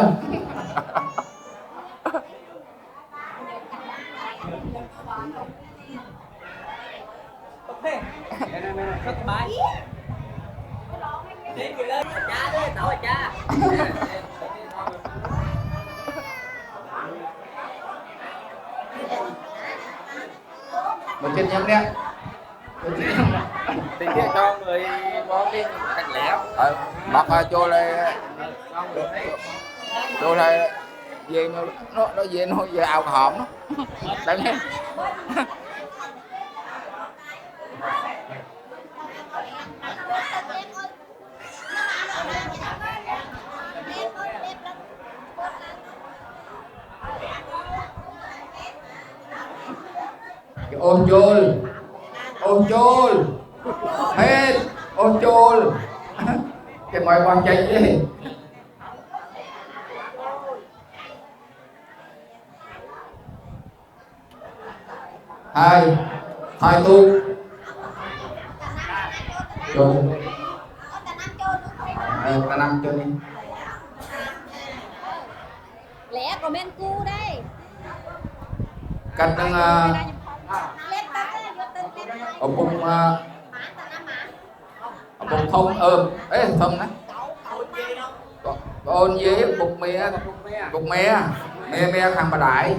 một chân nhắm nhé thì kia cho người có cái cạnh lẻ bọc cho lại về nó về nó về ao hòm nó đấy nghe ôn chôn hết ôn chôn cái mọi quan chạy đi hai tu chôn ta năm chôn lẽ comment cu đây cách đang ông bung thông ấy thông đó ôn với bục mía khăn bà đại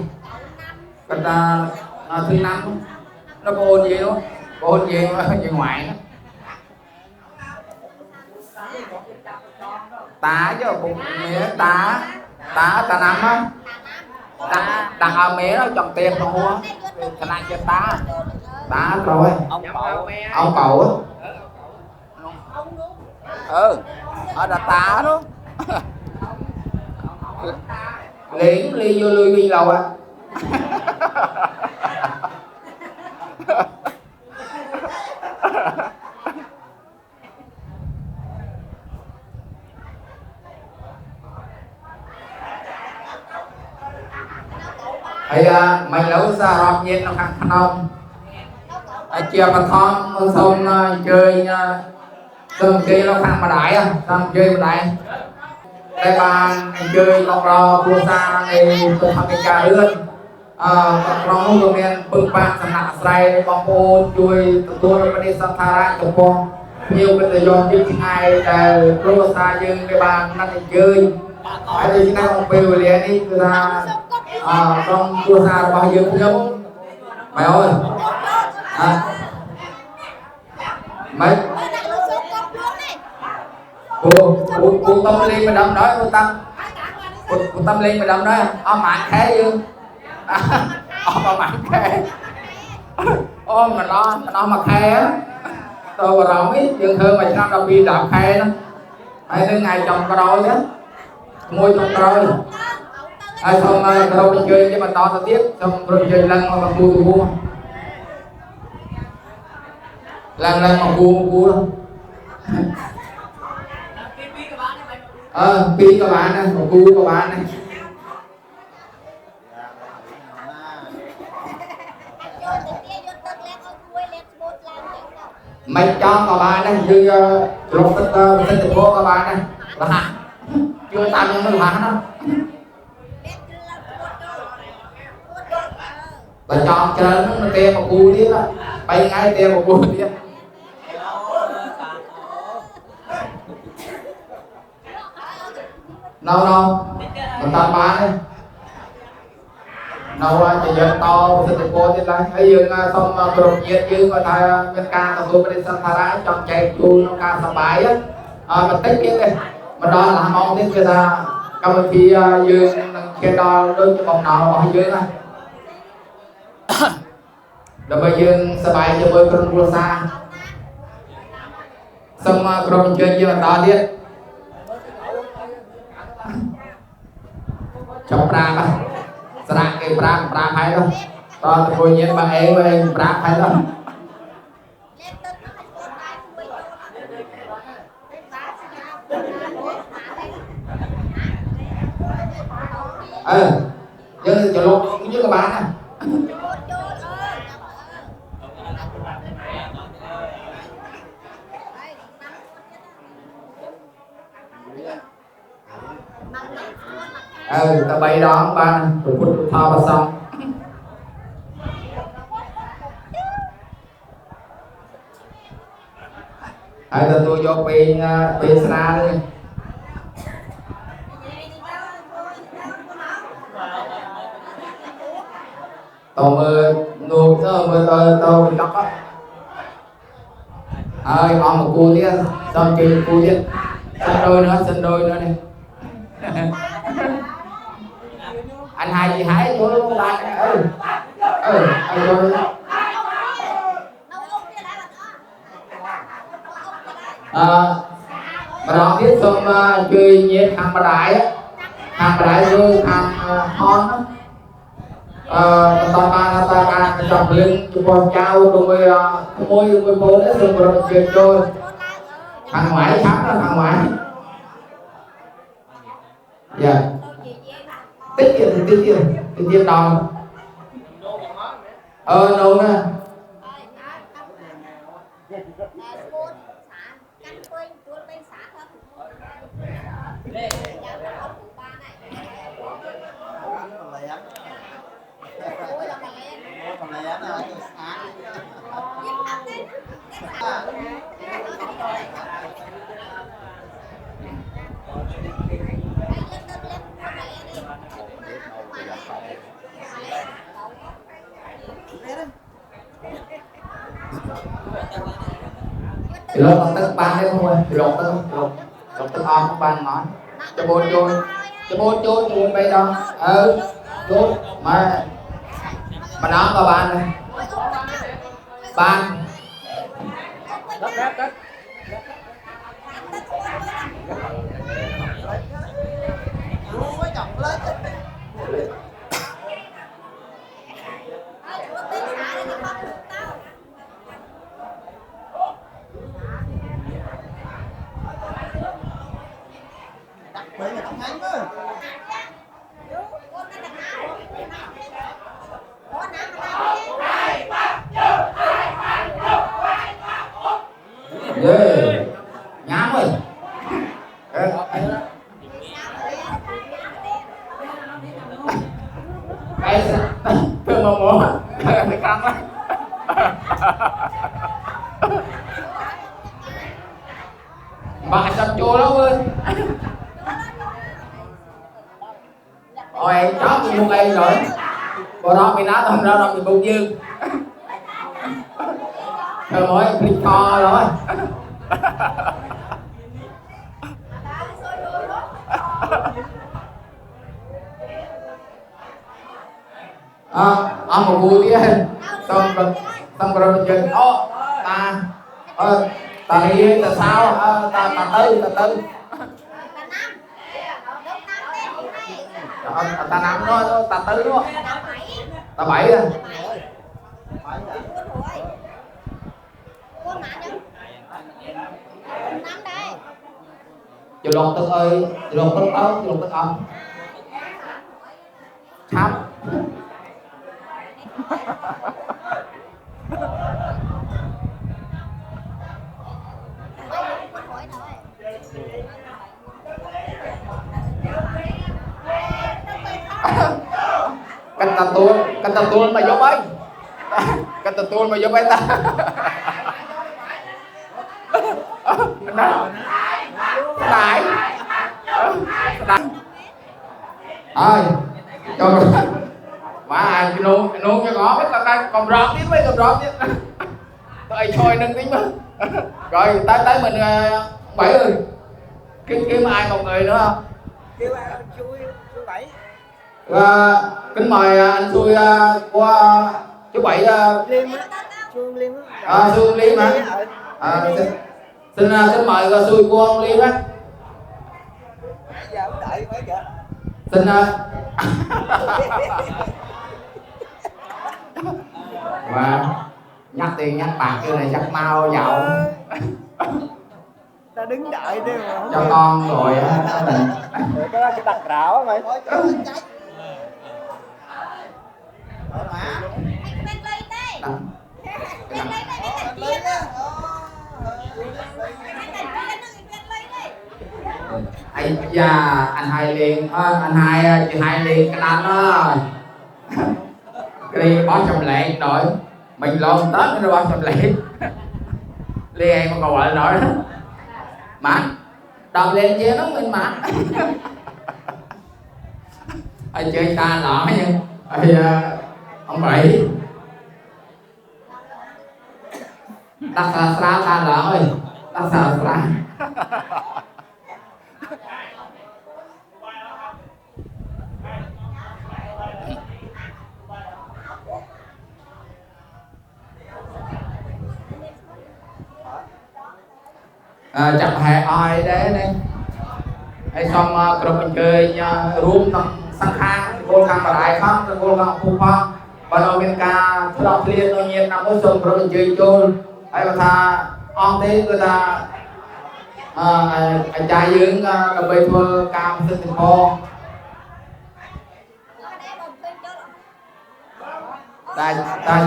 cái ta thứ năm nó có ôn gì đó ôn gì ngoại đó tá chứ bụng mía tá năm á đặt ở mía nó trồng tiền không mua cái này cho tá rồi ông cậu ở đặt tá đó liền ly vô lui lầu á hay mình nấu xa rọt nhiên nó khăn khăn ông chia mà thon xong chơi xong chơi nó khăn mà đại xong chơi mà đại đây bà chơi lọc rò cua xa này tôi thằng cái trà lươn trong lúc này bưng bạc sẵn nạ sài bóng ô chui tôi nó đi sang thà ra cho con nhiều cái thời gian chơi ngày cua xa dương cái bà nó đi chơi ở đây chúng ta không bêu liền đi người ta trong cua xa bao nhiêu cũng giống mày ơi mày cô tâm linh mà đâm nói cô tâm linh mà đâm nói ông mạng khé dương ông mạng khé ôm mà nó mà khé á tôi vào rộng ấy dương thơ mà sao đâu bị đạp khé đó hay đến ngày chồng có đôi chứ mua chồng rồi xong rồi mình chơi cái mà to tao tiếp xong rồi chơi lăn mà mua lăn mà mua pi các bạn này một cu các bạn này mày cho các bạn này như lột tích phố các bạn này là chưa tạm nhưng nó là nó là chọn trên nó tiền một cu tiếp đó bay ngay tiền một cu tiếp đâu mình ta bán đi đâu chỉ dân to sinh được cô thì lại thấy dương xong cột nhiệt dương và thay bên ca tao tôi đi sang thà ra chọn chạy chu nó ca sập bài á mình tích cái này mình đo là mong đến người ta cầm khi dương kia đo đôi cái vòng nào bỏ dương này rồi bây dương sập bài cho bơi con cua xa xong cột chơi dương toទៀតchọc ra mà sạ cái ra hay đâu to tôi nhiên mà em ra hay đâu giờ cho lột như các bạn này ta bay đó ba rồi phút thao ba xong hay là tôi cho pe sna đi tao mơ nuôi tao bị lóc á on một cu đi xong kia cu đi xin đôi nữa đi anh hai chị Hải của nó bạn rồi mà đó biết xong chơi nhiệt hàng bà đại rồi hàng hon tao ca chọc lưng cho con trao rồi môi bố đấy rồi chơi trôi hàng ngoại sáng là hàng ngoại dạ tích tiền đòn nấu nè lột tức ban đấy không ơi lột tức on ban ngón cho bố chôn bây đó chôn mà nó vào ban này ban nhám ơi cái tôi mà muốn cái căng á bạn sắp chua lắm ơi ôi chó tôi mua cây rồi bộ đó bị ná tầm ra đâu bị bụng dương rồi mỗi bị to rồi ăn một vui kia xong rồi mình dừng ta đi ta sao ta tư ta năm đó ta tư đó ta bảy rồi chịu lột tức ơi chịu lột tức ông thắp canh tà tuôn mà giúp ấy canh tà tuôn mà giúp ấy ta đại ơi cho mà cái nôn cho ngó biết ta còn rót tiếp mấy còn rót tiếp tôi thôi nâng tính mà rồi tới mình bảy ơi kiếm ai một người nữa không kêu anh chui bảy kính mời anh xui qua chú bảy liêm á xui liêm hả xin mời xui của ông liêm á giờ đợi mấy kìa xin và nhắc tiền nhắc bạc như này chắc mau giàu ta đứng đợi đi mà cho con rồi có cái đặt rào á mày anh già anh hai liền anh hai chị hai liền cái đàn đó cái đi bó trong lệ rồi mình lộn tết nó bó trong lệ đi em còn gọi rồi đó mãn đọc lên chứ nó mình mãn anh chơi ta lọ nha ông bảy đặt ra ta lọ ơi đặt ra chặt hè ai đấy đây hay xong rồi mình chơi room tầng sang khang vô khang và đại khác vô khang phu phong và đầu bên ca thứ đọc liên tự nhiên nằm ở sông rồi mình chơi chôn hay mà tha on thế người ta anh trai dưỡng cầm bê thua cam sinh tình khô ta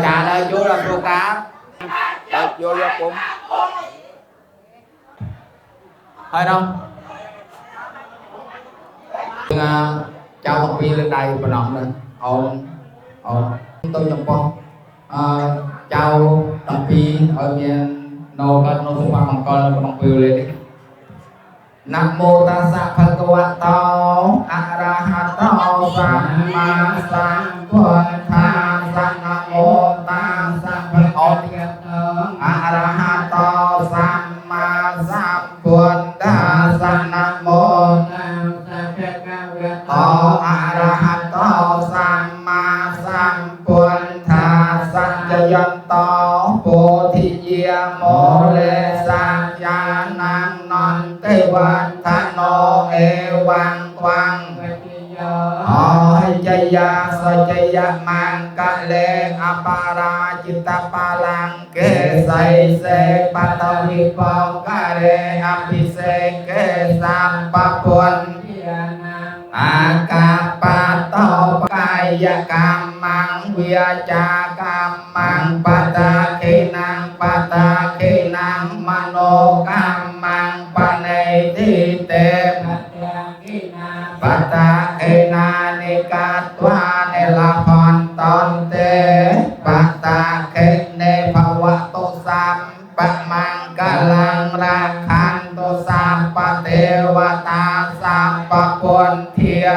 trả lời chú là thua cá vô cũng hơi đâu chào học viên lên đây và nọ này tôi nhầm con chào học viên ở miền nô cất nô xung quanh bằng con và bằng phiêu lên đi Nam mô tassa bhagavato arahato samma sambuddhassa Nam mô tassa bhagavato arahato samma วันทะโนเอวังควังขอให้จยาสจยมังกะเลอปาราจิตปาลังเกไสเสปัตวิปองกะเรอภิเสกเกสัมปปุญอากาปะโตกายกรรมังวิยาจากรรมังปัตตะเกนังปัตตะเกนังมโนกรรมังปะเนติเตปัตตะเกนานิกาตวาเนลาพันตอนเตปัตตะเกเนภวะตุสัมปะมังกลังราคันตุสัมปะเทวตาสัมปะปุณเทีย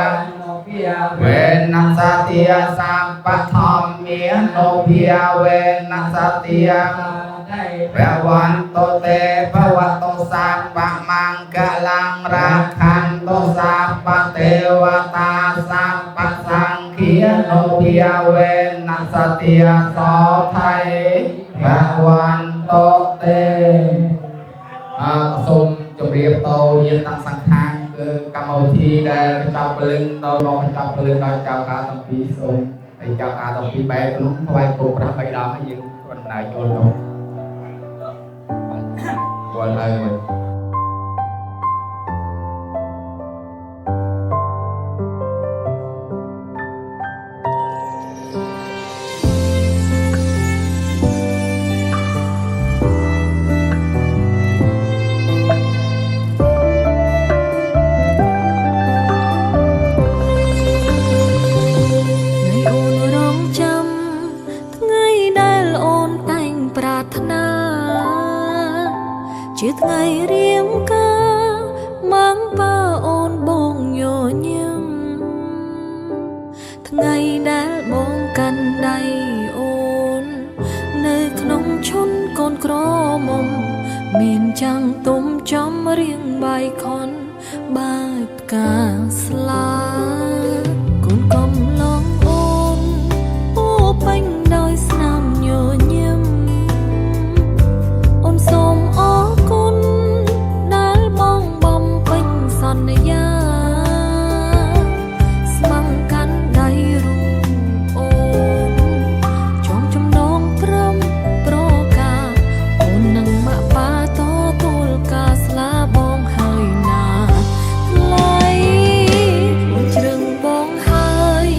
เวนัสเตียสัมปะทอมเมียโนเพียเวนัสเตียแปวันโตเตภวะตุสัมปะมังกลังราคันตุสัมปะเทวตาสัมปะสังเคียโนเพียเวนัสเตียโสไทยแปวันโตเตសូមជម្រាបទៅយានទាំងសង្ខាងគឺកម្មវិធីដែលចាប់ព្រលឹងដល់មកចាប់ព្រលឹងដល់ចៅការទាំងពីរសូមហើយចៅការទាំងពីរបែបក្នុងថ្វាយគោប្រាស់3ដងហើយយើងគាត់ណាយល់ទៅយល់ហើយ ជាថ្ងៃរៀងការម៉ាំងប៉ាអូនបងញញឹមថ្ងៃដែលបងកាន់ដៃអូននៅក្នុងឈុនកូនក្រមុំមានចាំងទុំចំរៀងបាយខុនបាយផ្កាស្លាកូនកំឡងអូនអូពេញដោយស្នាមញញឹមអូនសូមអរគុណដែលបងបំពេញសន្យាស្មងកាន់ដៃរូបអូនចំចំណងព្រមប្រការអូននឹងមកប៉ាតទួលការស្លាបងហើយណាថ្លៃអូនជ្រឹងបងហើយ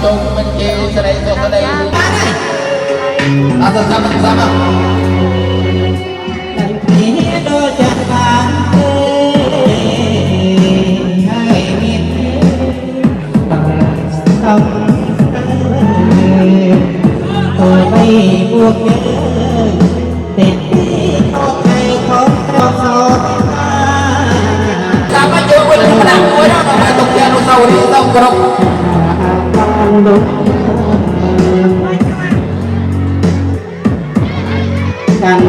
chung mình kia sẽ đây cho đây sama sama chưa quên không đang cuối đó mà tục gia nó sau đi xong rồiกัน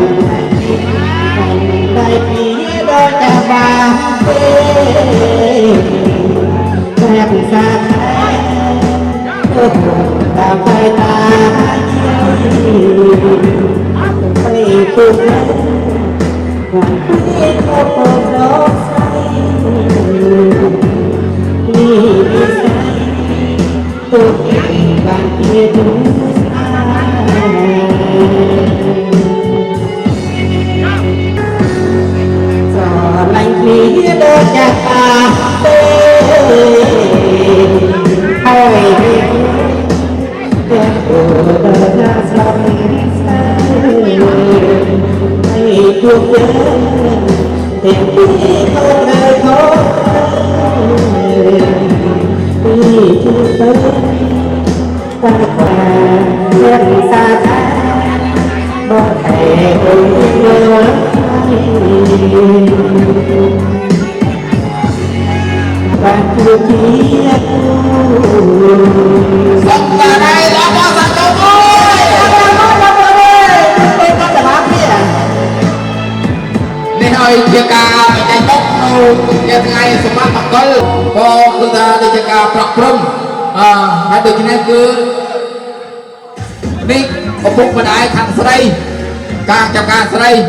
ได้ปีดอกจะบานแค่ผู้ชายตามไปตาไปตุกวันที่เขาโปรดร้องใส่นี่ดีใจตุกการเพียรlành khí đôi cha ta hỏi tiếng của đời ra sông hay cuộc nhớ tiếng khi không đời khó đi chung tới ta và dân xa xa có thể cùng nhớ và chưa chỉ xong ra đây đó có sao đâu ơi tôi có thể bám kia nên hơi chia ca chạy bốc đâu kia ngày số mắt mặc cơ có chúng ta đi chia ca bọc râm hãy được này cứ đi một phút mà đại thằng sau đây càng chào ca sau đây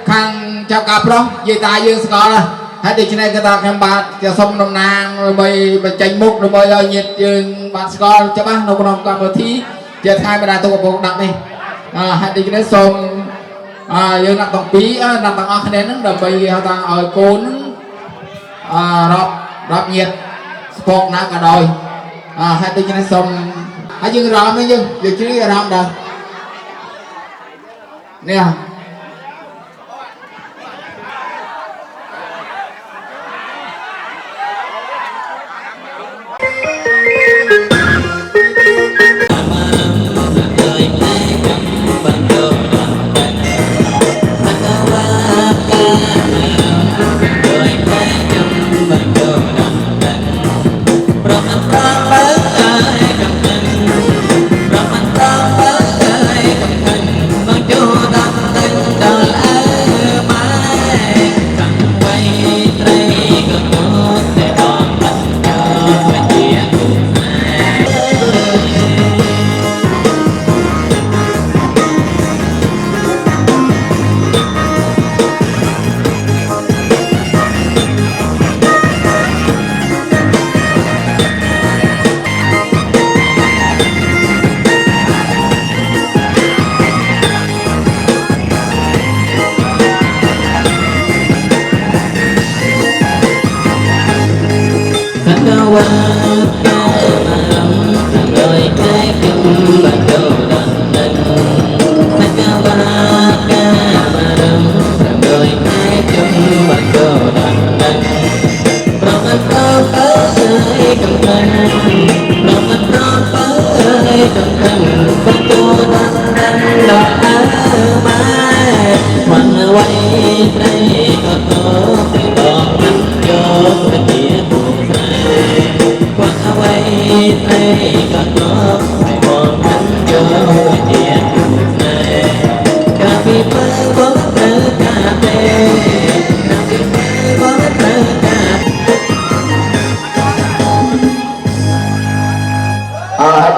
khang chào cặp đó dây tai dương score là hãy đi trên đây cái ta em bạn cho xong đồng nàng rồi bày tranh mục rồi bày nhiệt dương bạn score cho bác nó còn còn một thí giờ hai bên đại tôi có đặt này hãy đi trên đây xong dương đặt tổng phí đặt tổng ở cái nến rồi bày họ ta ở cốn đọc nhiệt sport nát cả đôi hãy đi trên đây xong hãy dương rõm đấy dương chứ rõm đâu nè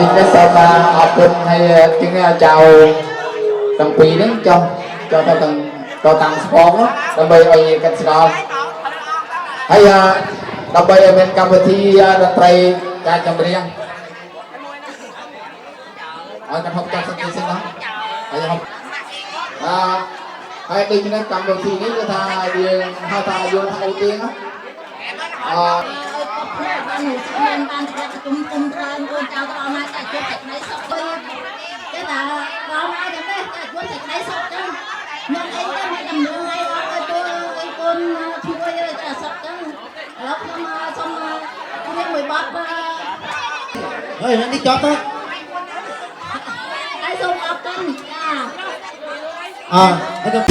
thì cái sao ta học kinh hay tiếng chào tầm quỳ đến cho tầng sport đó đâm bây ở nhiều cách sao hay đâm bây ở bên Campuchia đâm tây ca chồng riêng ở căn học trong sân sinh đó hay không hay đi trên Campuchia nếu người ta đi hai ta vô thằng ưu tiên đó หนูเรียนบ้านจะจุ่มกุมเพลินกูเจ้าต่อมาแต่ช่วยแต่ใครสอบเลยแต่ต่อมาจะได้แต่ช่วยแต่ใครสอบจังยังไอ้ก็ไม่ดำเนินไงเราไอ้ตัวไอ้คนช่วยแต่สอบจังแล้วก็มาxongกูเรียกมวยบอสมา เฮ้ยนั่นนี่จ๊อบนะ ไอ้ส่งออกกันไอ้จ๊อบ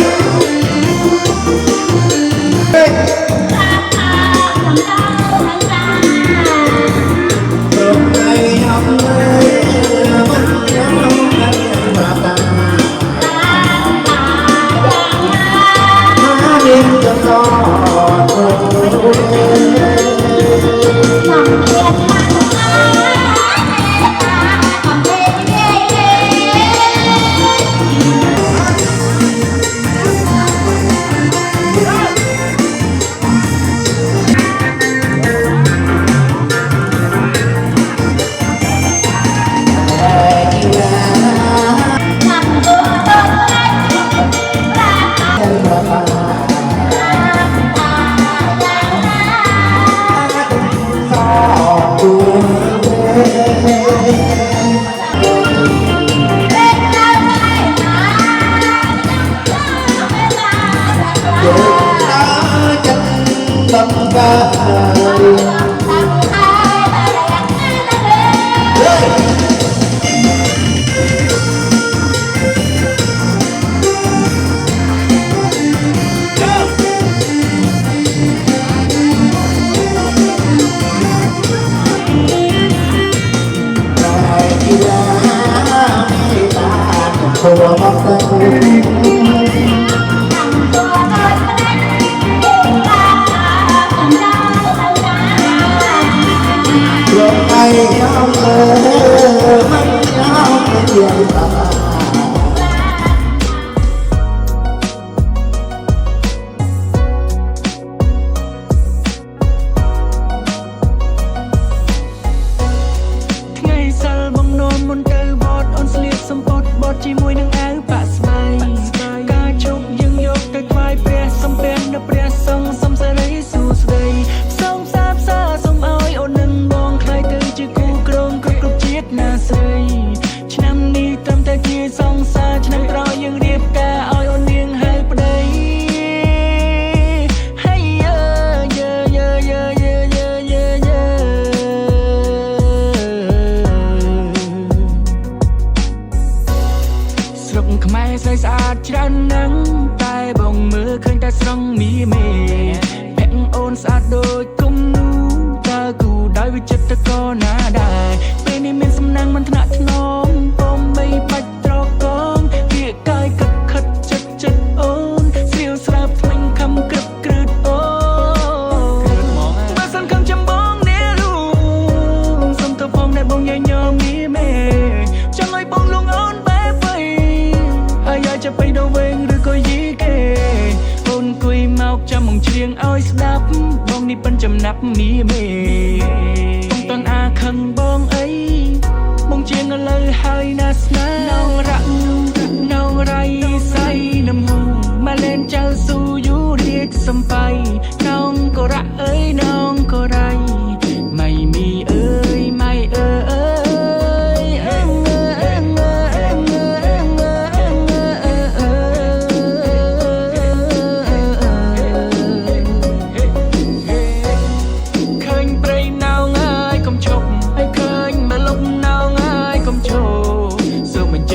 ជាមួយនឹងអាវប៉ាក់ស្បៃការជុកយើងយកទៅថ្វាយព្រះសំពានដល់ព្រះសង្ឃសំសេរីសួស្តីសូមសាបសាសូមឲ្យអូននឹងបងខ្លាយទៅជាគូក្រងគ្រប់ជាតិណាស្រីឆ្នាំនេះត្រឹមតែជាសង្សារឆ្នាំក្រោយយើងរៀបការឲ្យអូននាងហៅប្តីហើយស្រុកខ្មែរស្រីស្អាតច្រើនណាស់តែបងមើលឃើញតែស្រង់មីមេភ័ក្រអូនស្អាតដូចគុំនូតើគូដោយវិចិត្រក៏ណាដែរពេលនេះមានសំណាងមិនថ្នាក់ថ្នមពុំបីបាច់ត្រកងវាកាយគិតខិតចិត្តអូនស្រាវស្រាប់ថ្មិញខំក្រឹបក្រឺតអូបើសិនខំចាំបងនេះលូសុំទៅផងដែលបងញញមមីមេចង់ឲ្យបងលងអូនបែបបីហើយឲ្យจะไปដល់វិញឬក៏យីគេអូនគួយមកចាំមកច្រៀងឲ្យស្ដាប់បងនេះប៉ិនចំណាប់មីមេបងតន់អាខឹងបងអីបងជាងឥឡូវហើយណាស្នានងរៈនងរៃសៃនំហូមកលេនចៅស៊ូយូរៀកសំបៃនងក៏រៈអើយនងក៏រៃម៉ៃមីអើយម៉ៃអើយឃើញព្រៃណៅងាយកុំឈប់ឲ្យឃើញមកលុបណៅងាយកុំឈប់សូមបញ្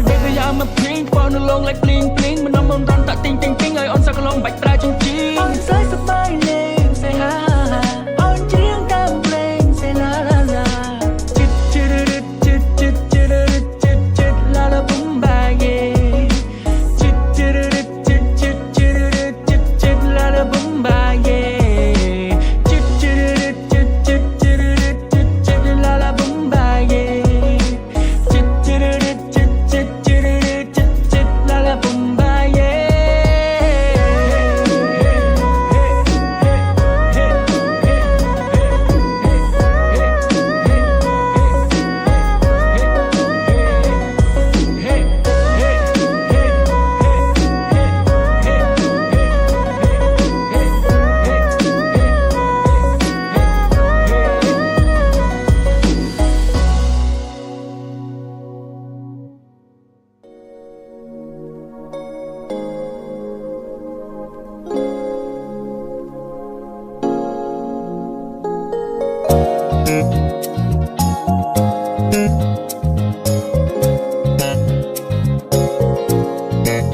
Baby I'm a pink ពណ៌លង like bling bling មិននំរំតាក់ទីងទីងទីងឲ្យអូនសាក់ឡងបាច់ប្រើចង្គីអូនសើសប្បាយលេង say haអូនច្រៀងតាមភ្លេង say la la la ជិតជិតជិតជិតជិតជិតជិត la la boom bang yeah ជិតជិតជិតជិតជិតជិតជិត la la boom bang yeah ជិតជិតជិតជិតជិតជិតជិត la la boom bang yeah ជិតជិតជិតជិតជិតជិត la la boom bang yeah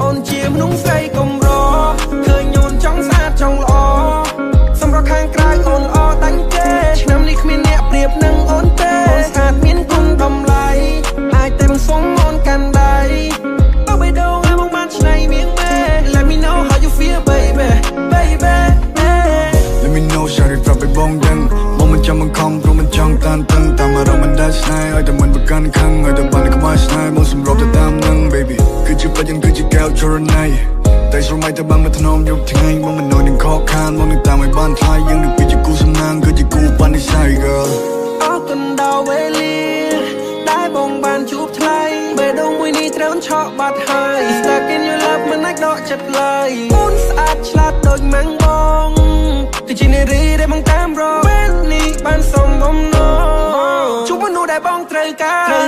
អូនជាមនុស្សស្រីកំរឃើញអូនចង់ស្អាតចង់ល្អសម្រាប់ខាងក្រៅអូនល្អដាច់ទេឆ្នាំនេះគ្មានអ្នកប្រៀបនឹងអូនទេអូនស្អាតមានគុណតម្លៃអាចតែមិនសុំអូនកាន់ដៃបើបេះដូងឲ្យមកបានឆ្នៃវាងមេ Let me know how you feel baby baby Let me know ชาริប្រាប់ឲ្យបងដឹងមកមិនចាំបង្ខំព្រោះមិនចង់តានតឹងតាមអារម្មណ៍មិនដែលស្នេហ៍ឲ្យតែមិនប្រកាន់ខឹងឲ្យតែបានក្បាលស្នេហ៍មកសម្របទៅតាមនឹង baby គឺជាពេជ្រយ៉ាងគឺជាកែវចរណៃតែស្រមៃតែបានមកថ្នមយប់ថ្ងៃមកមិននៅនឹងខកខានមកនឹងតាមឲ្យបានថ្លៃយើងនឹងគឺជាគូសំណាងគឺជាគូបាននិស័យ girl អរគុណដល់វេលាដែលបងបានជួបថ្លៃបេះដូងមួយនេះត្រូវឆក់បាត់ហើយ Stuck in your love មិនអាចដកចិត្តឡើយអូនស្អាតឆ្លាតដូចម៉ាំងបងគឺជានារីដែលបងតាមរកពេលនេះបានសមបំណងជួបមនុស្សដែលបងត្រូវការហើ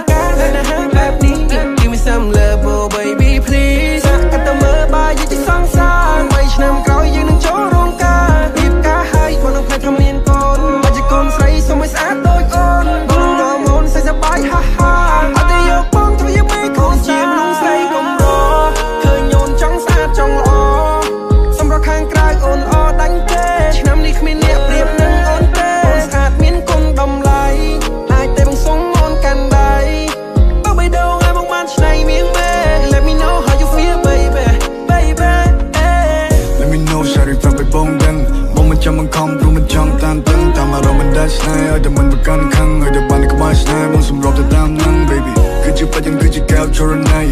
យណាស់បែបនេះ Give me some love oh baby please សាក់កាត់ទៅមើលបាយយើងជាសង្សារ3ឆ្នាំក្រោយយើងនឹងចូលរោងការរៀបការហើយបងនឹងផ្លែថាមានកូនបាច់ជាកូនស្រីសូមឲ្យស្អាតដូចអូនបងនឹងរមអូនសប្បាយហាហាអត់ទេយកបងធ្វើយ៉ាងម៉េចកូនជាមនុស្សស្រីកំរឃើញអូនចង់ស្អាតចង់ល្អសម្រាប់ខាងក្រៅអូនល្អដាច់ទេឆ្នាំនេះគ្មានអ្នកប្រៀបនឹងអូនទេអូនស្អាតមានគុណតម្លៃអាចតែបងសុំអូនកាន់ដៃបើបេះដូងឲ្យបងបានឆ្នៃមានមេ Let me know how you feel baby baby Let me know ชาริប្រាប់ឲ្យបងដឹងមកមិនចាំបង្ខំព្រោះមិនចង់តានតឹងតាមអារម្មណ៍មិនដែលស្នេហ៍ឲ្យតែមិនប្រកាន់ខឹងឲ្យតែបានក្បាលស្នេហ៍មកសម្របទៅតាមនឹង baby គឺជាពេជ្រយ៉ាងគឺជាកែវចរណៃ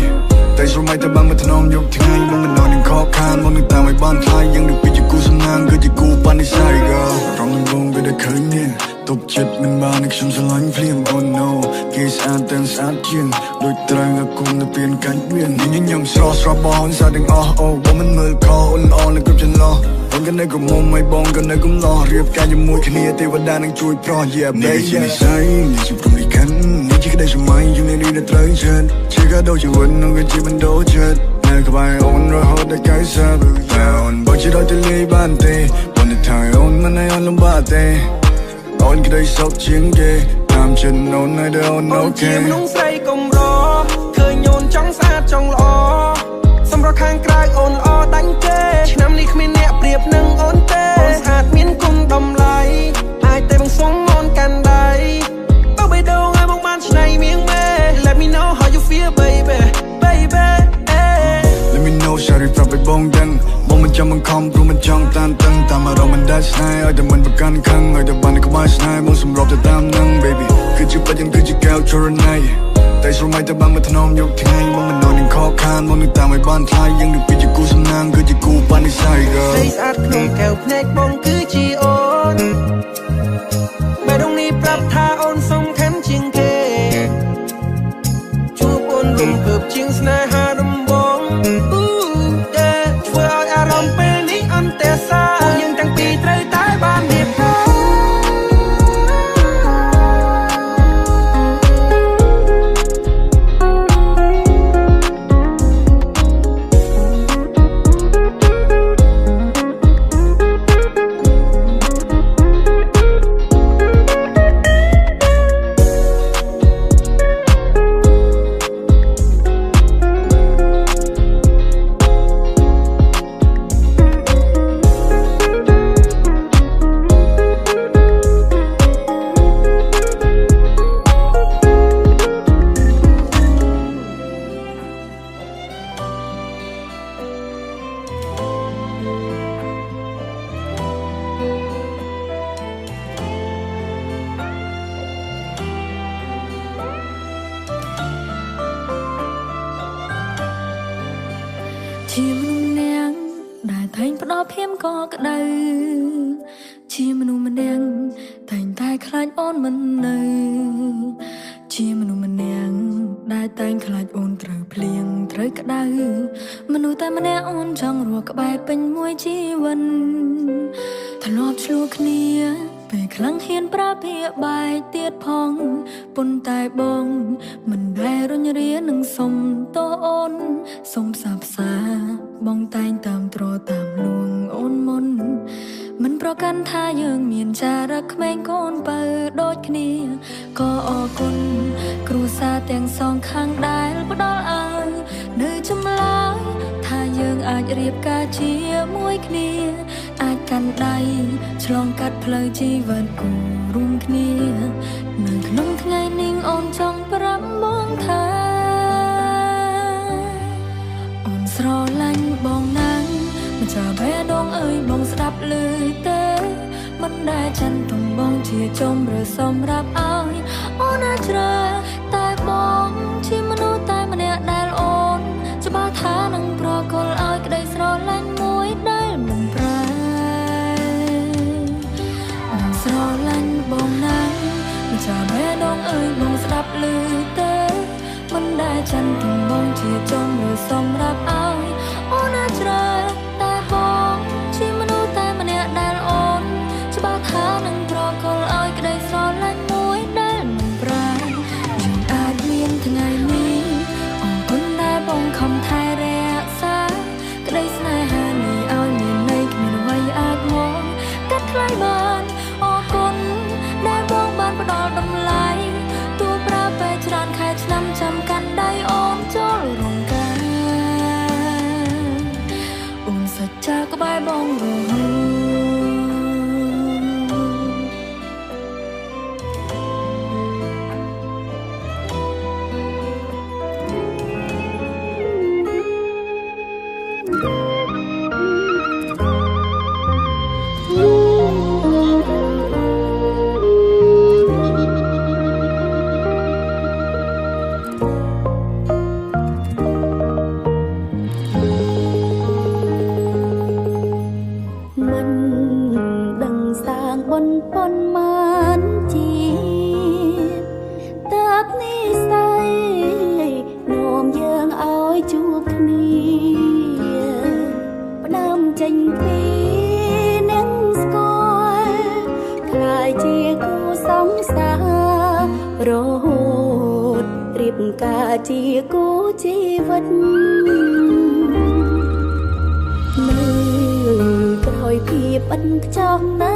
តែស្រមៃតែបានមកថ្នមយប់ថ្ងៃមកមិននៅនឹងខកខានមកនឹងតាមឲ្យបានថ្លៃយើងនឹងគឺជាគូសំណាងគឺជាគូបាននិស័យ girl រំលងបងវាដែលឃើញនេះទប់ចិត្តមិនបានឲ្យខ្ញុំស្រឡាញ់ភ្លាម oh no គេស្អាតទាំងស្អាតជាងដូចត្រូវឲ្យគុំទៅពៀនកាច់មានញញឹមស្រស់ស្រស់បងស្អាតទាំងអស់អូបងមិនមើលខអូនល្អនៅគ្រប់ចន្លោះបងក៏នៅកុំមុំឲ្យបងក៏នៅកុំលោះរៀបការជាមួយគ្នាទេវតានឹងជួយប្រោះ yeah baby នេះជានិស័យនេះជាព្រមលិខិតនេះជាក្តីស្រមៃយើងនេះដែលត្រូវចិត្តជាកាដូជីវិតនឹងជាបណ្ដោចិត្តនៅក្បែរអូនរហូតដល់កៅសាបអូនបើជាដល់ទៅលេបានទេបងទៅថៃអូនមិនឲ្យអូនលំបាកទេអូនក្តីសោកជាងគេតាមចិត្តអូនឲ្យដល់អូនអូខេជាមនុស្សស្រីកំរឃើញអូនចង់ស្អាតចង់ល្អសម្រាប់ខាងក្រៅអូនល្អដាច់ទេឆ្នាំនេះគ្មានអ្នកប្រៀបនឹងអូនទេអូនស្អាតមានគុណតម្លៃអាចតែបងសុំអូនកាន់ដៃបើបេះដូងឲ្យបងបានឆ្នៃមានមេ Let me know how you feel baby baby Let me know ชาริប្រាប់ឲ្យបងដឹងមកមិនចាំបង្ខំព្រោះមិនចង់តានតឹងតាមអារម្មណ៍មិនដែលស្នេហ៍ឲ្យតែមិនប្រកាន់ខឹងឲ្យតែបានក្បាលស្នេហ៍មកសម្របទៅតាមនឹង baby គឺជាពេជ្រយ៉ាងគឺជាកែវចរណៃតែស្រមៃតែបានមកថ្នមយប់ថ្ងៃមកមិននៅនឹងខកខានមកនឹងតាមឲ្យបានថ្លៃយើងនឹងគឺជាគូសំណាងគឺជាគូបាននិស័យ girl ស្រីស្អាតក្នុងកែវភ្នែកបងគឺជាអូនបេះដូងនេះប្រាប់ថាអូនសំខាន់ជាងគេជួបអូនរំភើបជាងស្នេហាដំបងធ្វើឲ្យអារម្មណ៍ពេលនេះអន្ទះសាយើងទាំងពីរត្រូវតែបានរៀបការ ជាមនុស្សម្នាក់ដែលតែងផ្ដោតភៀមកក្ដៅជាមនុស្សម្នាក់តែងតែខ្លាចអូនមិននៅជាមនុស្សម្នាក់ដែលតែងខ្លាចអូនត្រូវភ្លៀងត្រូវក្ដៅមនុស្សតែម្នាក់អូនចង់រស់ក្បែរពេញមួយជីវិតធ្លាប់ឆ្លោះគ្នាពេលខ្លាំងហ៊ានប្រើពាក្យបែកទៀតផងប៉ុន្តែបងមិនដែលរញរានឹងសុំតោអូនសុំសាផ្សាបងតែងតាមត្រតាមលួងអូនមុនមិនប្រកាន់ថាយើងមានចារឹកក្មេងកូនបើដូចគ្នាក៏អរគុណគ្រួសារទាំងសងខាងដែលផ្ដល់ឲ្យនៅចម្លើយថាយើងអាចរៀបការជាមួយគ្នាអាចកាន់ដៃឆ្លងកាត់ផ្លូវជីវិតគូរួមគ្នានៅក្នុងថ្ងៃនេះអូនចង់ប្រាប់បងថាអូនស្រឡាញ់បងណាស់មិនចាំបេះដូងអើយបងស្ដាប់ឮទេមិនដែលចង់ទុំបងជាចំឬសម្រាប់ឲ្យអូនអាចជ្រើតែបងជាមនុស្សតែម្នាក់ដែលអូនច្បាស់ថានឹងប្រកល់ឲ្យក្តីស្រឡាញ់មួយដែលមិនប្រែអូនស្រឡាញ់បងណាស់មិនចាំបេះដូងអើយបងស្ដាប់ឮទេមិនដែលចង់ទុំបងជាចំឬសម្រាប់ឲ្យអូនអាចជ្រើតែបងជាមនុស្សតែម្នាក់ដែលអូនច្បាស់ថានឹងប្រកល់ឲ្យក្តីស្រឡាញ់មួយដែលមិនប្រែយើងអាចមានថ្ងៃនេះអរគុណដែលបងខំថែរក្សាក្តីស្នេហានេះឲ្យមានន័យគ្មានអ្វីអាចមកកាត់ថ្លៃបានអរគុណដែលបងបានផ្ដល់តម្លៃទោះប្រើពេលច្រើនខែឆ្នាំចាំកាន់ដៃអូនចូលរងការអូនសច្ចាក្បែរបងរហូតមិនដឹងសាងបុណ្យប៉ុន្មានជាតិតើបនេះស្អីនាំយើងឲ្យជួបគ្នាផ្ដើមចេញពីនឹងស្គាល់ខ្លាយជាគូសង្សាររហូតរៀបការជាគូជីវិតនៅក្រោយភាពឥតខ្ចោះណា